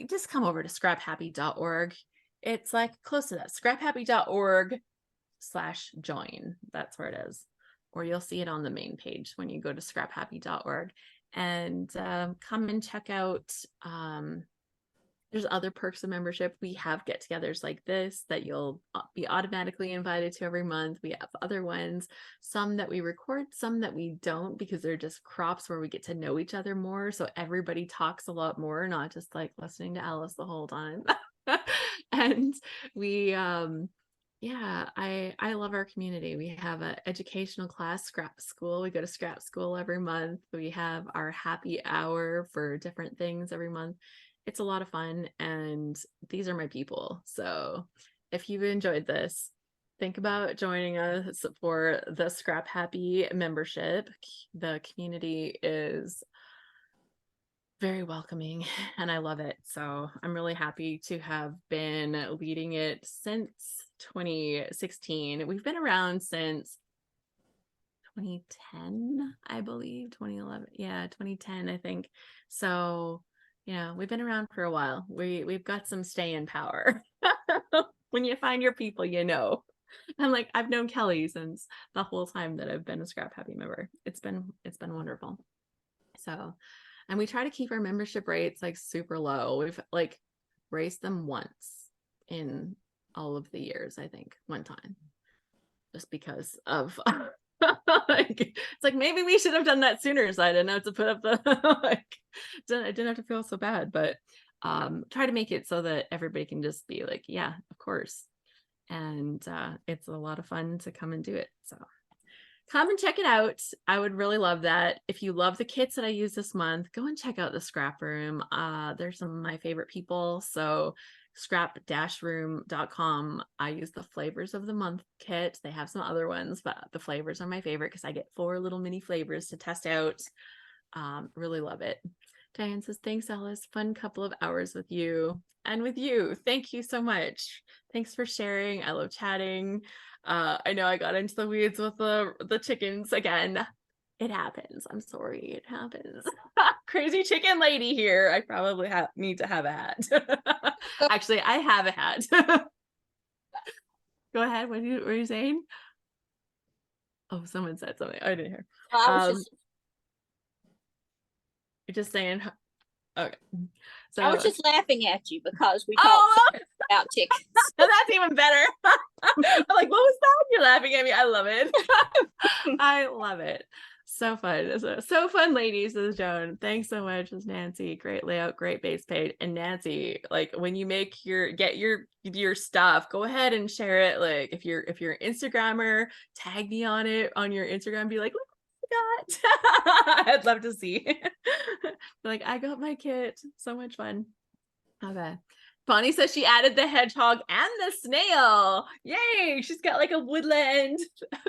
Just come over to scraphappy.org. It's like close to that, scraphappy.org/join. That's where it is. Or you'll see it on the main page when you go to scraphappy.org, and come and check out. There's other perks of membership. We have get-togethers like this that you'll be automatically invited to every month. We have other ones, some that we record, some that we don't, because they're just crops where we get to know each other more. So everybody talks a lot more, not just like listening to Alice the whole time. And we yeah, I love our community. We have an educational class, Scrap School. We go to Scrap School every month. We have our happy hour for different things every month. It's a lot of fun, and these are my people. So if you've enjoyed this, think about joining us for the ScrapHappy membership. The community is very welcoming, and I love it. So I'm really happy to have been leading it since 2016. We've been around since 2010, I believe. 2011. Yeah, 2010, I think. So, we've been around for a while. We've got some staying power. When you find your people, I'm like, I've known Kelly since the whole time that I've been a ScrapHappy member. It's been wonderful. So, and we try to keep our membership rates like super low. We've like raised them once in all of the years, I think, one time, just because of it's like maybe we should have done that sooner, so I didn't have to put up the I didn't have to feel so bad. But try to make it so that everybody can just be like, yeah, of course. And it's a lot of fun to come and do it. So come and check it out. I would really love that. If you love the kits that I use this month, go and check out the ScrapRoom. They're some of my favorite people. So scrap-room.com. I use the flavors of the month kit. They have some other ones, but the flavors are my favorite because I get 4 little mini flavors to test out. Really love it. Diane says, thanks, Alice. Fun couple of hours with you. And with you. Thank you so much. Thanks for sharing. I love chatting. I know I got into the weeds with the chickens again. It happens. I'm sorry. It happens. Crazy chicken lady here. I probably need to have a hat. Actually, I have a hat. Go ahead. What were you saying? Oh, someone said something. I didn't hear. You're just saying. Okay. So I was just laughing at you because we talked about chickens. That's even better. I'm like, what was that? You're laughing at me. I love it. I love it. So fun. So fun, ladies, says Joan. Thanks so much, says Nancy. Great layout, great base page. And Nancy, like when you get your stuff, go ahead and share it. Like if you're an Instagrammer, tag me on it on your Instagram. Be like, look what I got. I'd love to see. Like, I got my kit. So much fun. Okay. Bonnie says she added the hedgehog and the snail. Yay! She's got like a woodland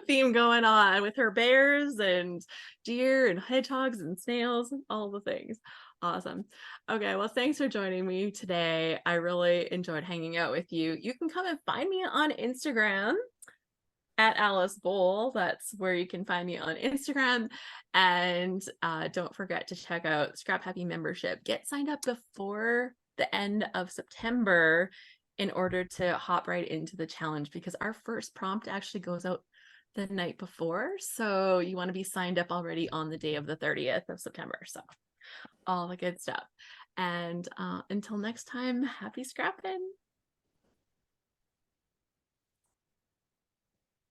theme going on with her bears and deer and hedgehogs and snails and all the things. Awesome. Okay, well, thanks for joining me today. I really enjoyed hanging out with you. You can come and find me on Instagram at Alice Bowl. That's where you can find me on Instagram. And don't forget to check out Scrap Happy membership. Get signed up before the end of September in order to hop right into the challenge, because our first prompt actually goes out the night before. So you want to be signed up already on the day of the 30th of September. So all the good stuff. And until next time, happy scrapping.